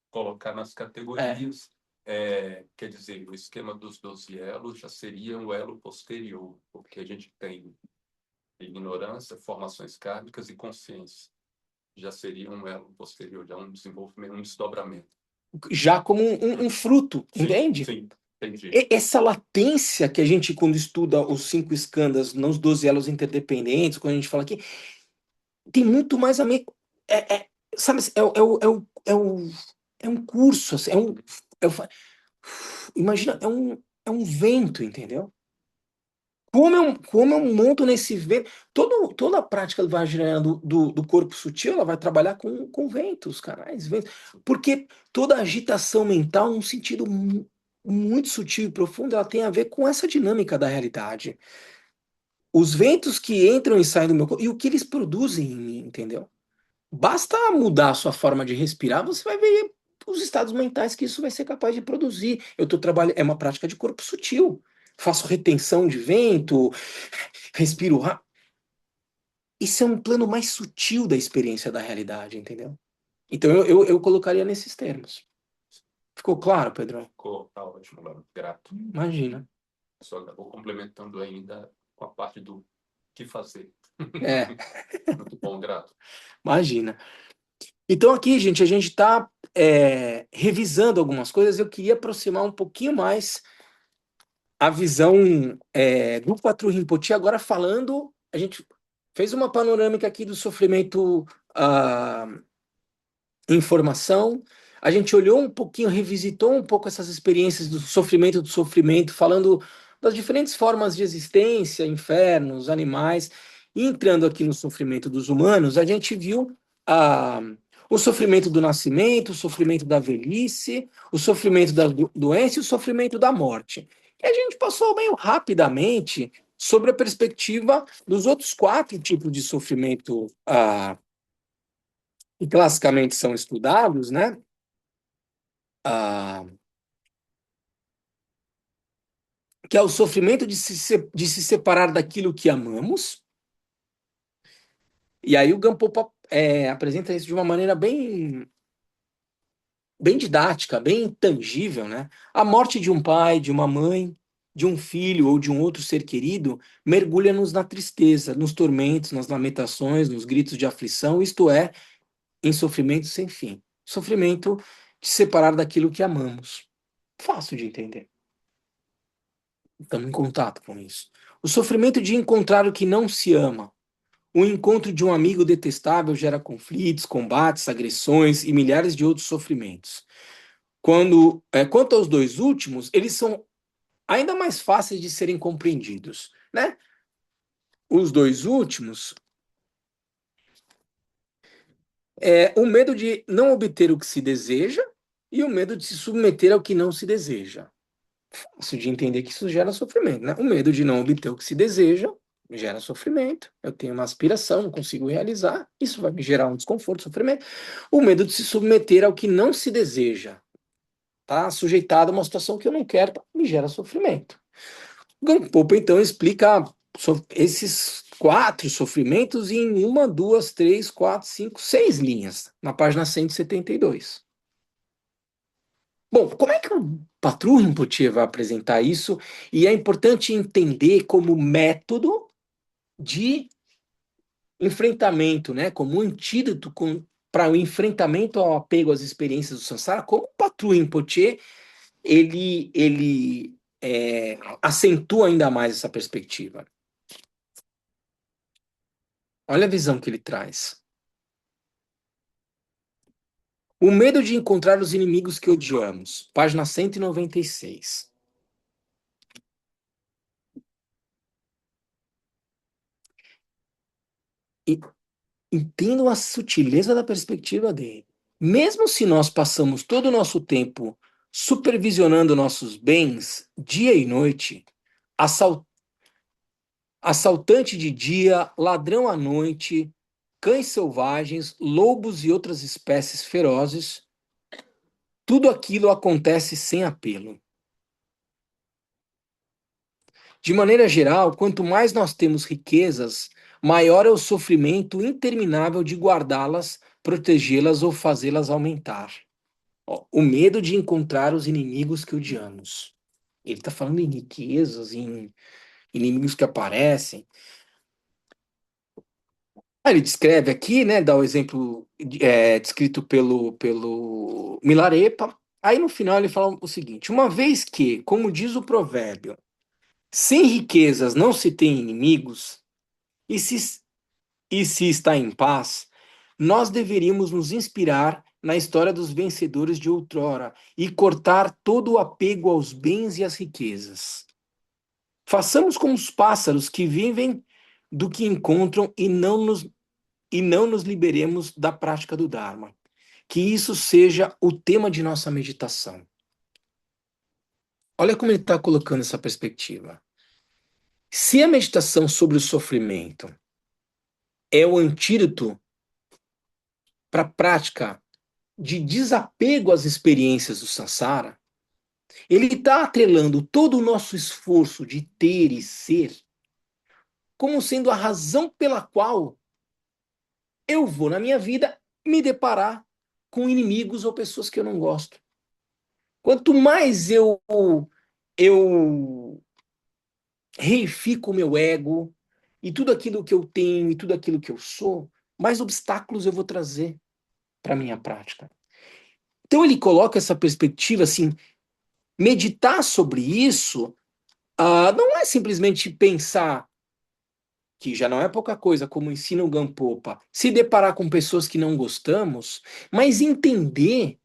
colocar nas É. categorias. Quer dizer, o esquema dos 12 elos já seria um elo posterior, porque a gente tem ignorância, formações kármicas e consciência. Já seria um elo posterior, já um desenvolvimento, um desdobramento. Já como um fruto, Sim, entende? sim, entendi. Essa latência que a gente, quando estuda os cinco skandhas, nos 12 elos interdependentes, quando a gente fala aqui, tem muito mais a ver. Sabe, é um curso, assim, imagina, é um vento, entendeu? Como eu monto nesse vento? Toda a prática do Vajrayana do corpo sutil, ela vai trabalhar com ventos, canais, ventos. Porque toda agitação mental, num sentido muito sutil e profundo, ela tem a ver com essa dinâmica da realidade. Os ventos que entram e saem do meu corpo, e o que eles produzem em mim, entendeu? Basta mudar a sua forma de respirar, você vai ver os estados mentais que isso vai ser capaz de produzir. Eu estou trabalhando, é uma prática de corpo sutil. Faço retenção de vento, respiro rápido. Isso é um plano mais sutil da experiência da realidade, entendeu? Então eu colocaria nesses termos. Ficou claro, Pedrão? Ficou, tá ótimo, Léo. Grato. Imagina. Só acabou complementando ainda com a parte do que fazer. É, Muito bom, grato. imagina. Então aqui, gente, a gente está revisando algumas coisas. Eu queria aproximar um pouquinho mais a visão do Quatro Rinpoche. Agora falando, a gente fez uma panorâmica aqui do sofrimento informação. A gente olhou um pouquinho, revisitou um pouco essas experiências do sofrimento, falando das diferentes formas de existência, infernos, animais. E entrando aqui no sofrimento dos humanos, a gente viu a, o sofrimento do nascimento, o sofrimento da velhice, o sofrimento da doença e o sofrimento da morte. E a gente passou meio rapidamente sobre a perspectiva dos outros quatro tipos de sofrimento que classicamente são estudados, né? Ah, que é o sofrimento de se separar daquilo que amamos. E aí o Gampopa apresenta isso de uma maneira bem didática, bem tangível, né? A morte de um pai, de uma mãe, de um filho ou de um outro ser querido mergulha-nos na tristeza, nos tormentos, nas lamentações, nos gritos de aflição, isto é, em sofrimento sem fim. Sofrimento de se separar daquilo que amamos. Fácil de entender. Estamos em contato com isso. O sofrimento de encontrar o que não se ama. O encontro de um amigo detestável gera conflitos, combates, agressões e milhares de outros sofrimentos. Quanto aos dois últimos, eles são ainda mais fáceis de serem compreendidos, né? Os dois últimos é o medo de não obter o que se deseja e o medo de se submeter ao que não se deseja. Fácil de entender que isso gera sofrimento, né? O medo de não obter o que se deseja gera sofrimento. Eu tenho uma aspiração, não consigo realizar, isso vai me gerar um desconforto, sofrimento. O medo de se submeter ao que não se deseja, tá? Sujeitado a uma situação que eu não quero, me gera sofrimento. Gampopa, então, explica esses quatro sofrimentos em uma, duas, três, quatro, cinco, seis linhas, na página 172. Bom, como é que o Patrulho Rinpoche vai apresentar isso? E é importante entender como método de enfrentamento, né? Como um antídoto para o enfrentamento ao apego às experiências do Sansara, como o Patrulho Rinpoche, ele acentua ainda mais essa perspectiva. Olha a visão que ele traz. O medo de encontrar os inimigos que odiamos. Página 196. E entendam a sutileza da perspectiva dele. Mesmo se nós passamos todo o nosso tempo supervisionando nossos bens, dia e noite, assal assaltante de dia, ladrão à noite, cães selvagens, lobos e outras espécies ferozes, tudo aquilo acontece sem apelo. De maneira geral, quanto mais nós temos riquezas, maior é o sofrimento interminável de guardá-las, protegê-las ou fazê-las aumentar. Ó, o medo de encontrar os inimigos que odiamos. Ele está falando em riquezas, em inimigos que aparecem. Ele descreve aqui, né, dá o exemplo descrito pelo Milarepa. Aí no final ele fala o seguinte: uma vez que, como diz o provérbio, sem riquezas não se tem inimigos, e se, e se está em paz, nós deveríamos nos inspirar na história dos vencedores de outrora e cortar todo o apego aos bens e às riquezas. Façamos como os pássaros que vivem do que encontram e não nos liberemos da prática do Dharma. Que isso seja o tema de nossa meditação. Olha como ele está colocando essa perspectiva. Se a meditação sobre o sofrimento é o antídoto para a prática de desapego às experiências do samsara, ele está atrelando todo o nosso esforço de ter e ser como sendo a razão pela qual eu vou na minha vida me deparar com inimigos ou pessoas que eu não gosto. Quanto mais eu reifico o meu ego e tudo aquilo que eu tenho e tudo aquilo que eu sou, mais obstáculos eu vou trazer para minha prática. Então ele coloca essa perspectiva assim, meditar sobre isso não é simplesmente pensar que já não é pouca coisa, como ensina o Gampopa, se deparar com pessoas que não gostamos, mas entender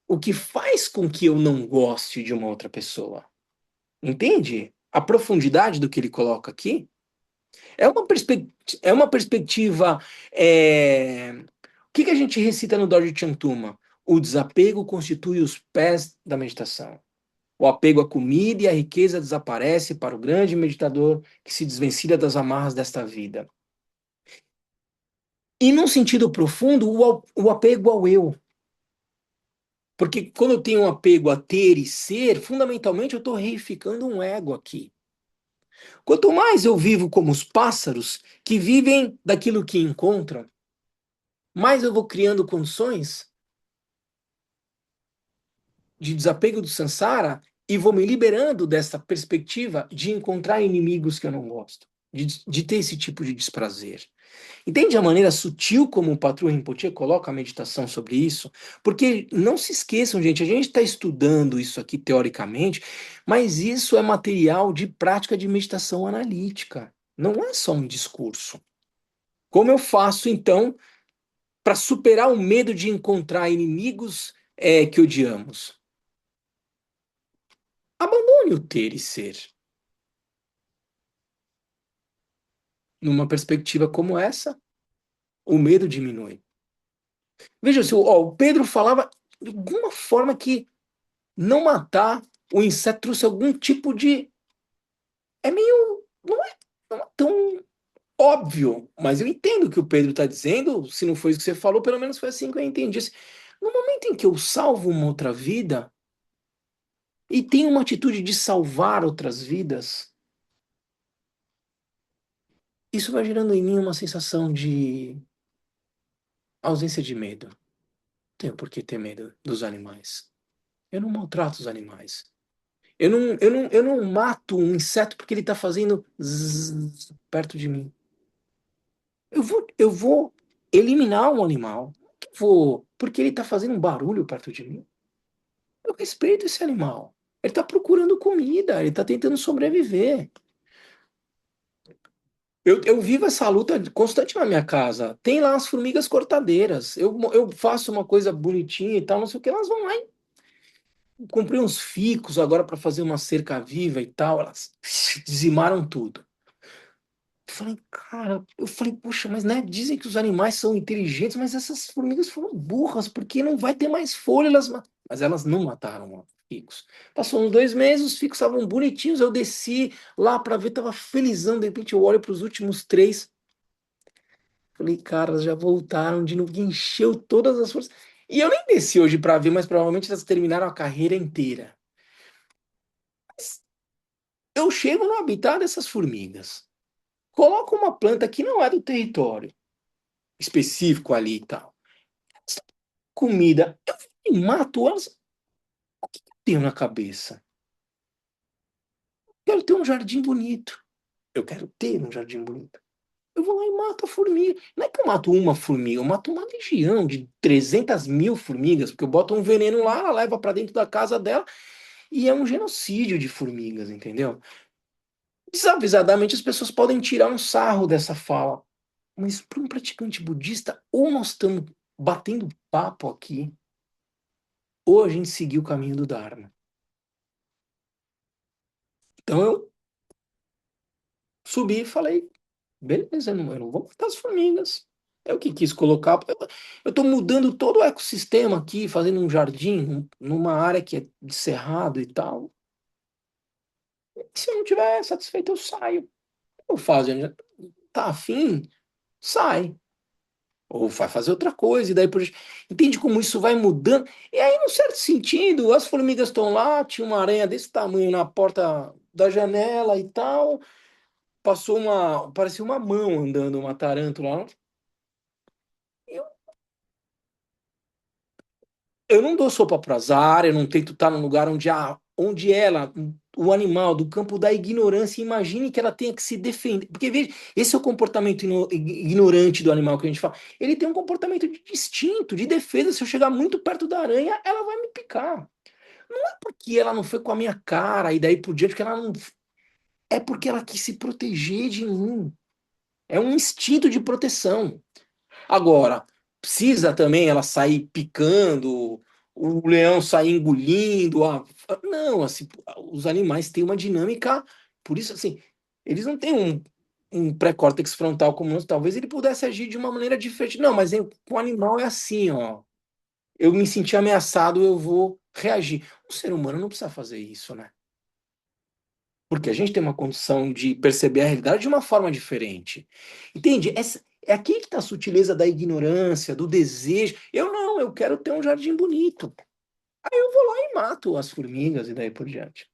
o que faz com que eu não goste de uma outra pessoa. Entende? A profundidade do que ele coloca aqui é uma perspectiva. O que que a gente recita no Dorje Chantuma? O desapego constitui os pés da meditação. O apego à comida e à riqueza desaparece para o grande meditador que se desvencilha das amarras desta vida. E num sentido profundo, o apego ao eu. Porque quando eu tenho um apego a ter e ser, fundamentalmente eu estou reificando um ego aqui. Quanto mais eu vivo como os pássaros que vivem daquilo que encontram, mais eu vou criando condições de desapego do samsara e vou me liberando dessa perspectiva de encontrar inimigos que eu não gosto, de ter esse tipo de desprazer. Entende a maneira sutil como o Patrul Rinpoche coloca a meditação sobre isso? Porque não se esqueçam, gente, a gente está estudando isso aqui teoricamente, mas isso é material de prática de meditação analítica. Não é só um discurso. Como eu faço, então, para superar o medo de encontrar inimigos que odiamos? Abandone o ter e ser. Numa perspectiva como essa, o medo diminui. Veja, o Pedro falava de alguma forma que não matar o inseto trouxe algum tipo de. É meio. Não é tão óbvio, mas eu entendo o que o Pedro está dizendo. Se não foi isso que você falou, pelo menos foi assim que eu entendi. Assim, no momento em que eu salvo uma outra vida e tenho uma atitude de salvar outras vidas, isso vai gerando em mim uma sensação de ausência de medo. Não tenho por que ter medo dos animais. Eu não maltrato os animais. Eu não mato um inseto porque ele está fazendo zzz perto de mim. Eu vou eliminar um animal. Eu vou, porque ele está fazendo um barulho perto de mim. Eu respeito esse animal. Ele está procurando comida, ele está tentando sobreviver. Eu vivo essa luta constante na minha casa. Tem lá as formigas cortadeiras. Eu faço uma coisa bonitinha e tal, não sei o que, elas vão lá e comprei uns ficos agora para fazer uma cerca viva e tal. Elas dizimaram tudo. Eu falei, poxa, mas né, dizem que os animais são inteligentes, mas essas formigas foram burras, porque não vai ter mais folha, mas elas não mataram os ficos. Passou uns 2 meses, os ficos estavam bonitinhos, eu desci lá para ver, tava felizão, de repente eu olho para os últimos três, falei, cara, elas já voltaram de novo, encheu todas as forças. E eu nem desci hoje para ver, mas provavelmente elas terminaram a carreira inteira. Eu chego no habitat dessas formigas, coloco uma planta que não é do território específico ali e tal. Comida. Eu mato elas. O que eu tenho na cabeça? Quero ter um jardim bonito. Eu quero ter um jardim bonito. Eu vou lá e mato a formiga. Não é que eu mato uma formiga, eu mato uma legião de 300 mil formigas, porque eu boto um veneno lá, ela leva para dentro da casa dela e é um genocídio de formigas, entendeu? Desavisadamente as pessoas podem tirar um sarro dessa fala, mas para um praticante budista, ou nós estamos batendo papo aqui, ou a gente seguiu o caminho do Dharma. Então eu subi e falei, beleza, eu não vou matar as formigas. É o que quis colocar. Eu estou mudando todo o ecossistema aqui, fazendo um jardim numa área que é de cerrado e tal. Se eu não estiver satisfeito, eu saio. Eu faço, tá afim? Sai. Ou vai fazer outra coisa, e daí por... Entende como isso vai mudando? E aí, num certo sentido, as formigas estão lá, tinha uma aranha desse tamanho na porta da janela e tal. Passou parecia uma mão andando, uma tarântula. Eu não dou sopa para azar, eu não tento estar num lugar onde ela, o animal, do campo da ignorância, imagine que ela tenha que se defender. Porque, veja, esse é o comportamento ignorante do animal que a gente fala. Ele tem um comportamento de instinto, de defesa. Se eu chegar muito perto da aranha, ela vai me picar. Não é porque ela não foi com a minha cara e daí por diante que ela não. É porque ela quis se proteger de mim. É um instinto de proteção. Agora, precisa também ela sair picando, o leão sair engolindo. Não, assim, os animais têm uma dinâmica, por isso, assim, eles não têm um pré-córtex frontal como nós, talvez ele pudesse agir de uma maneira diferente. Não, mas com o animal é assim, ó. Eu me senti ameaçado, eu vou reagir. O ser humano não precisa fazer isso, né? Porque a gente tem uma condição de perceber a realidade de uma forma diferente. Entende? É aqui que está a sutileza da ignorância, do desejo. Eu não, eu quero ter um jardim bonito. Aí eu vou lá e mato as formigas e daí por diante.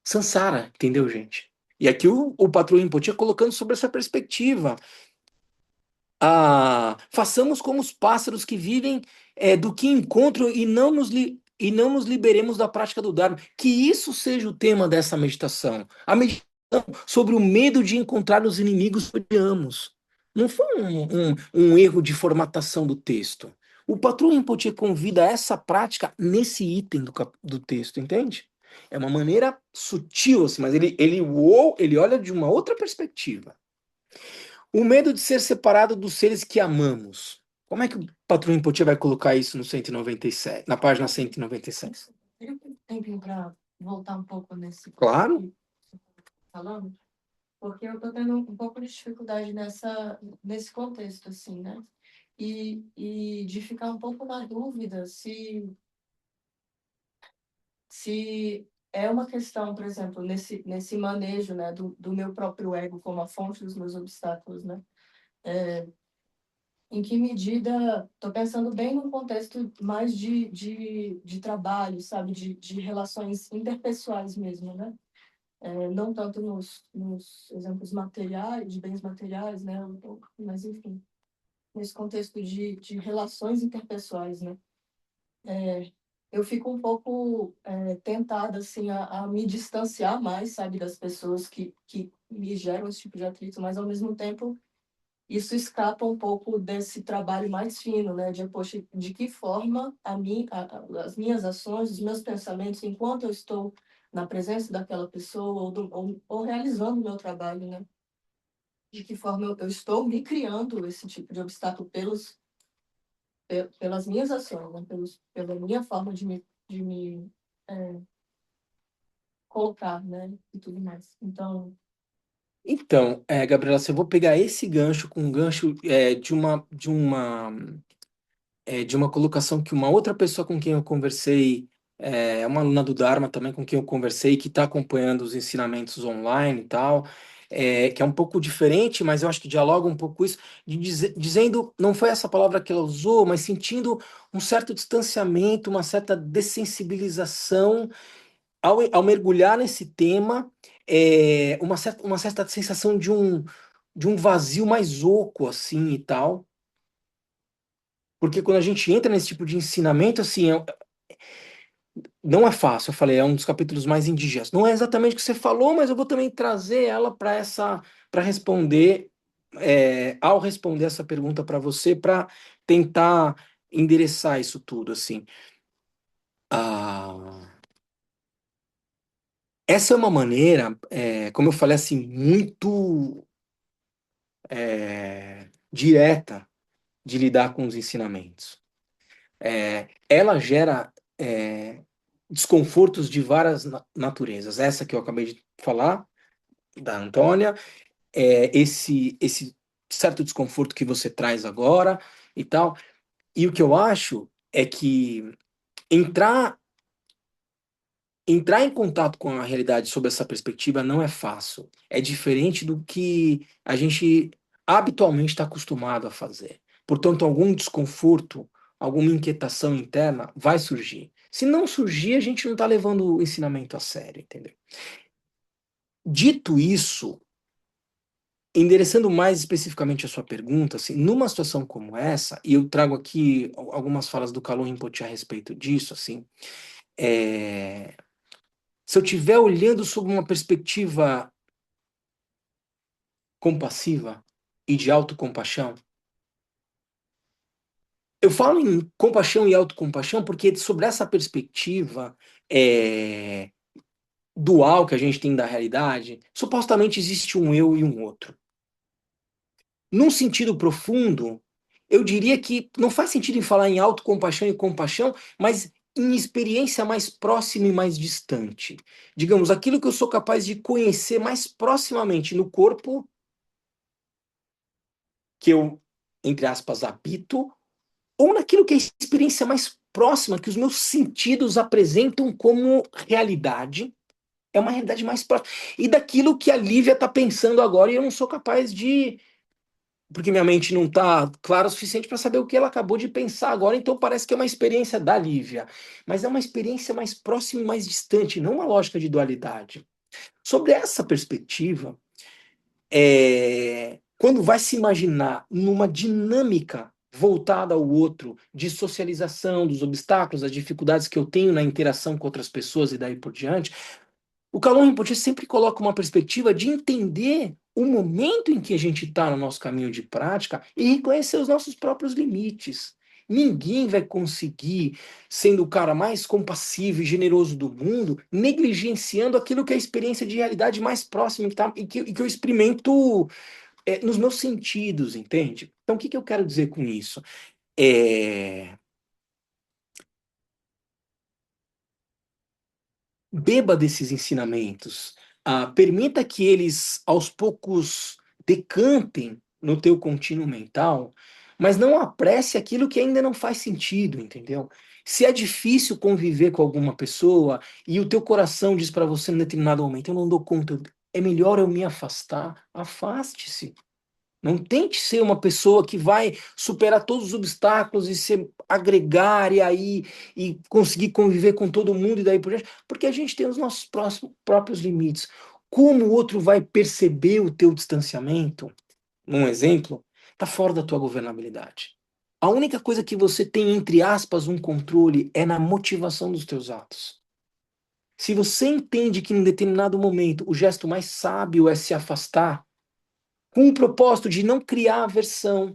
Sansara, entendeu, gente? E aqui o Patrulha Rinpoche colocando sobre essa perspectiva. Façamos como os pássaros que vivem do que encontram e não nos liberemos da prática do Dharma. Que isso seja o tema dessa meditação. A meditação sobre o medo de encontrar os inimigos que odiamos. Não foi um erro de formatação do texto. O Patrulha Rinpoche convida a essa prática nesse item do texto, entende? É uma maneira sutil, assim, mas ele olha de uma outra perspectiva. O medo de ser separado dos seres que amamos. Como é que o Patrão Inpotia vai colocar isso no 197, na página 196? Teria um tempinho para voltar um pouco nesse Claro. que você tá falando, porque eu estou tendo um pouco de dificuldade nesse contexto, assim, né? E de ficar um pouco na dúvida se é uma questão, por exemplo, nesse manejo, né, do meu próprio ego como a fonte dos meus obstáculos, né? Em que medida, estou pensando bem num contexto mais de trabalho, sabe, de relações interpessoais mesmo, né? Não tanto nos exemplos materiais, de bens materiais, né? Mas, enfim, nesse contexto de relações interpessoais, né? Eu fico um pouco tentada, assim, a me distanciar mais, sabe, das pessoas que me geram esse tipo de atrito, mas, ao mesmo tempo, isso escapa um pouco desse trabalho mais fino, né? Poxa, de que forma as minhas ações, os meus pensamentos, enquanto eu estou na presença daquela pessoa ou realizando o meu trabalho, né? De que forma eu estou me criando esse tipo de obstáculo pelas minhas ações, né? Pela minha forma de me colocar, né? E tudo mais. Então, Gabriela, se eu vou pegar esse gancho com um gancho de uma colocação que uma outra pessoa com quem eu conversei, uma aluna do Dharma também com quem eu conversei, que está acompanhando os ensinamentos online e tal, que é um pouco diferente, mas eu acho que dialoga um pouco isso, dizendo, não foi essa palavra que ela usou, mas sentindo um certo distanciamento, uma certa dessensibilização ao mergulhar nesse tema, uma certa sensação de um vazio mais oco, assim, e tal. Porque quando a gente entra nesse tipo de ensinamento, assim, não é fácil. Eu falei, é um dos capítulos mais indigestos. Não é exatamente o que você falou, mas eu vou também trazer ela para responder, ao responder essa pergunta para você, para tentar endereçar isso tudo, assim. Ah, essa é uma maneira, como eu falei, assim, muito direta de lidar com os ensinamentos. Ela gera desconfortos de várias naturezas. Essa que eu acabei de falar, da Antônia, esse certo desconforto que você traz agora e tal. E o que eu acho é que entrar, entrar em contato com a realidade sob essa perspectiva não é fácil. É diferente do que a gente habitualmente está acostumado a fazer. Portanto, algum desconforto, alguma inquietação interna vai surgir. Se não surgir, a gente não está levando o ensinamento a sério, entendeu? Dito isso, endereçando mais especificamente a sua pergunta, assim, numa situação como essa, e eu trago aqui algumas falas do Kalu Rinpoche a respeito disso, assim, é, se eu estiver olhando sob uma perspectiva compassiva e de autocompaixão, eu falo em compaixão e autocompaixão porque sobre essa perspectiva dual que a gente tem da realidade, supostamente existe um eu e um outro. Num sentido profundo, eu diria que não faz sentido em falar em autocompaixão e compaixão, mas em experiência mais próxima e mais distante. Digamos, aquilo que eu sou capaz de conhecer mais proximamente no corpo que eu, entre aspas, habito, ou naquilo que é a experiência mais próxima que os meus sentidos apresentam como realidade. É uma realidade mais próxima. E daquilo que a Lívia está pensando agora e eu não sou capaz de. Porque minha mente não está clara o suficiente para saber o que ela acabou de pensar agora, então parece que é uma experiência da Lívia. Mas é uma experiência mais próxima e mais distante, não uma lógica de dualidade. Sobre essa perspectiva, quando vai se imaginar numa dinâmica voltada ao outro, de socialização, dos obstáculos, das dificuldades que eu tenho na interação com outras pessoas e daí por diante, o Kahlon Rinpoche sempre coloca uma perspectiva de entender o momento em que a gente está no nosso caminho de prática e reconhecer os nossos próprios limites. Ninguém vai conseguir, sendo o cara mais compassivo e generoso do mundo, negligenciando aquilo que é a experiência de realidade mais próxima e que eu experimento nos meus sentidos, entende? Então, o que eu quero dizer com isso? É, Beba desses ensinamentos, permita que eles aos poucos decantem no teu contínuo mental, mas não apresse aquilo que ainda não faz sentido, entendeu? Se é difícil conviver com alguma pessoa e o teu coração diz para você em determinado momento, eu não dou conta, é melhor eu me afastar, afaste-se. Não tente ser uma pessoa que vai superar todos os obstáculos e se agregar e conseguir conviver com todo mundo e daí por diante, porque a gente tem os nossos próprios limites. Como o outro vai perceber o teu distanciamento, um exemplo, está fora da tua governabilidade. A única coisa que você tem, entre aspas, um controle é na motivação dos teus atos. Se você entende que em determinado momento o gesto mais sábio é se afastar, com o propósito de não criar aversão,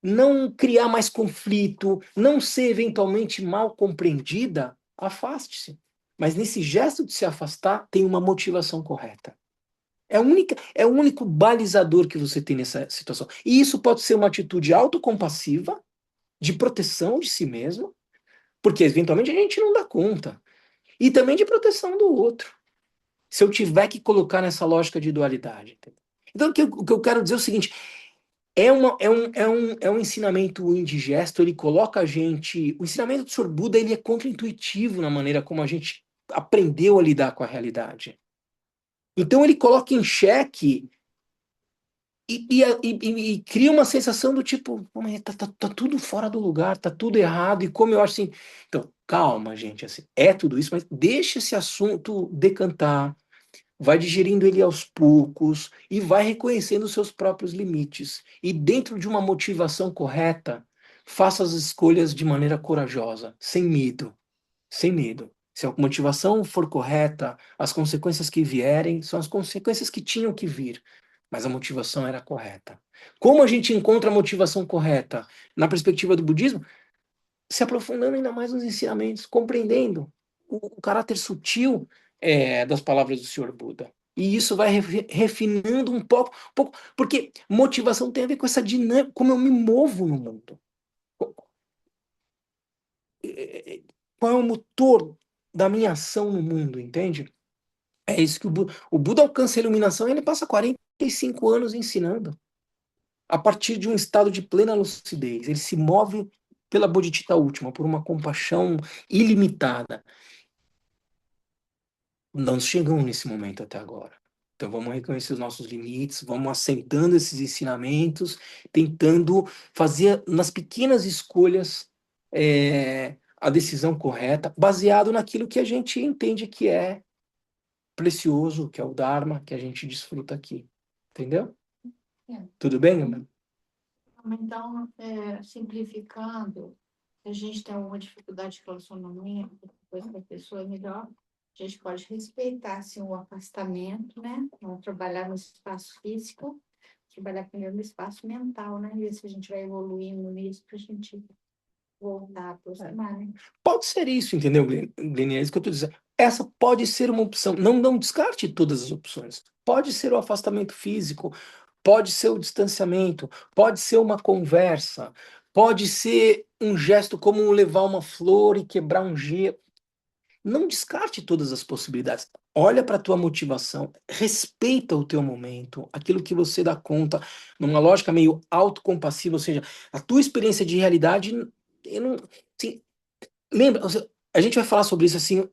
não criar mais conflito, não ser eventualmente mal compreendida, afaste-se. Mas nesse gesto de se afastar, tem uma motivação correta. É o único balizador que você tem nessa situação. E isso pode ser uma atitude autocompassiva, de proteção de si mesmo, porque eventualmente a gente não dá conta. E também de proteção do outro. Se eu tiver que colocar nessa lógica de dualidade. Então, o que eu quero dizer é o seguinte: é um ensinamento indigesto, ele coloca a gente. O ensinamento do Sr. Buda ele é contraintuitivo na maneira como a gente aprendeu a lidar com a realidade. Então ele coloca em xeque e cria uma sensação do tipo, "Pô, mas tá tudo fora do lugar, tá tudo errado, e como eu acho assim. Então, calma, gente, assim, é tudo isso, mas deixa esse assunto decantar, vai digerindo ele aos poucos e vai reconhecendo os seus próprios limites. E dentro de uma motivação correta, faça as escolhas de maneira corajosa, sem medo, sem medo. Se a motivação for correta, as consequências que vierem são as consequências que tinham que vir, mas a motivação era correta. Como a gente encontra a motivação correta na perspectiva do budismo? Se aprofundando ainda mais nos ensinamentos, compreendendo o caráter sutil das palavras do Senhor Buda. E isso vai refinando um pouco, porque motivação tem a ver com essa dinâmica, como eu me movo no mundo. Qual é o motor da minha ação no mundo, entende? É isso que o Buda alcança a iluminação e ele passa 45 anos ensinando. A partir de um estado de plena lucidez. Ele se move pela bodhicitta última, por uma compaixão ilimitada. Não chegamos nesse momento até agora. Então vamos reconhecer os nossos limites, vamos assentando esses ensinamentos, tentando fazer nas pequenas escolhas a decisão correta, baseado naquilo que a gente entende que é precioso, que é o Dharma, que a gente desfruta aqui. Entendeu? É. Tudo bem, Gabriel? Então, simplificando, se a gente tem alguma dificuldade de relacionamento com a pessoa, é melhor a gente pode respeitar assim, o afastamento, né? Não trabalhar no espaço físico, trabalhar primeiro no espaço mental, né? Ver se a gente vai evoluindo nisso para a gente voltar a aproximar, né? Pode ser isso, entendeu, Glenn? É isso que eu estou dizendo. Essa pode ser uma opção. Não descarte todas as opções. Pode ser o afastamento físico, pode ser o distanciamento, pode ser uma conversa, pode ser um gesto como levar uma flor e quebrar um gelo. Não descarte todas as possibilidades. Olha para a tua motivação, respeita o teu momento, aquilo que você dá conta, numa lógica meio autocompassiva, ou seja, a tua experiência de realidade, eu não, assim, lembra, a gente vai falar sobre isso assim,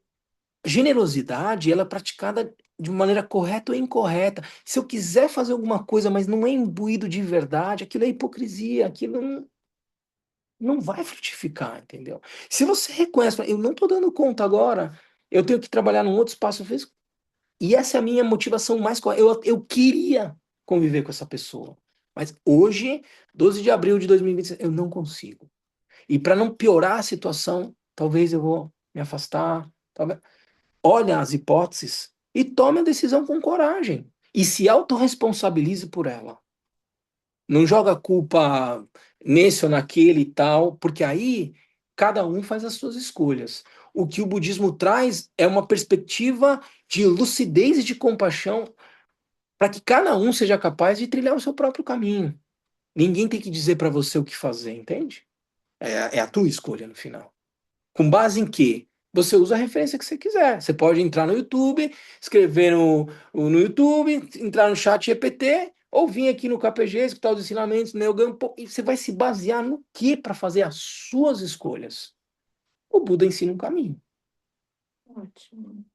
generosidade, ela é praticada de maneira correta ou incorreta. Se eu quiser fazer alguma coisa, mas não é imbuído de verdade, aquilo é hipocrisia, aquilo não vai frutificar, entendeu? Se você reconhece, eu não estou dando conta agora, eu tenho que trabalhar num outro espaço físico, e essa é a minha motivação mais correta. Eu queria conviver com essa pessoa, mas hoje, 12 de abril de 2026, eu não consigo. E para não piorar a situação, talvez eu vou me afastar, talvez. Olha as hipóteses e tome a decisão com coragem. E se autorresponsabilize por ela. Não joga a culpa nesse ou naquele e tal, porque aí cada um faz as suas escolhas. O que o budismo traz é uma perspectiva de lucidez e de compaixão para que cada um seja capaz de trilhar o seu próprio caminho. Ninguém tem que dizer para você o que fazer, entende? É a tua escolha no final. Com base em quê? Você usa a referência que você quiser. Você pode entrar no YouTube, escrever no YouTube, entrar no chat GPT, ou vir aqui no KPG, escutar os ensinamentos, Neogampo, e você vai se basear no que para fazer as suas escolhas. O Buda ensina um caminho. Ótimo.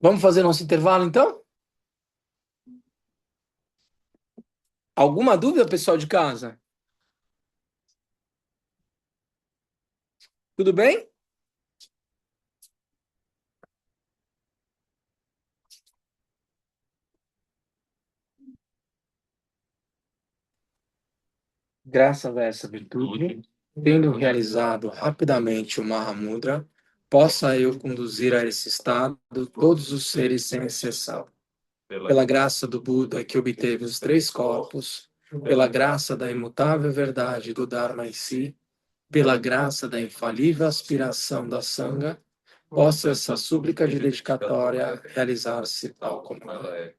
Vamos fazer nosso intervalo, então? Alguma dúvida, pessoal de casa? Tudo bem? Graças a essa virtude, tendo realizado rapidamente o Mahamudra, possa eu conduzir a esse estado todos os seres sem exceção. Pela graça do Buda que obteve os três corpos, pela graça da imutável verdade do Dharma em si, pela graça da infalível aspiração da Sangha, possa essa súplica de dedicatória realizar-se tal como ela é.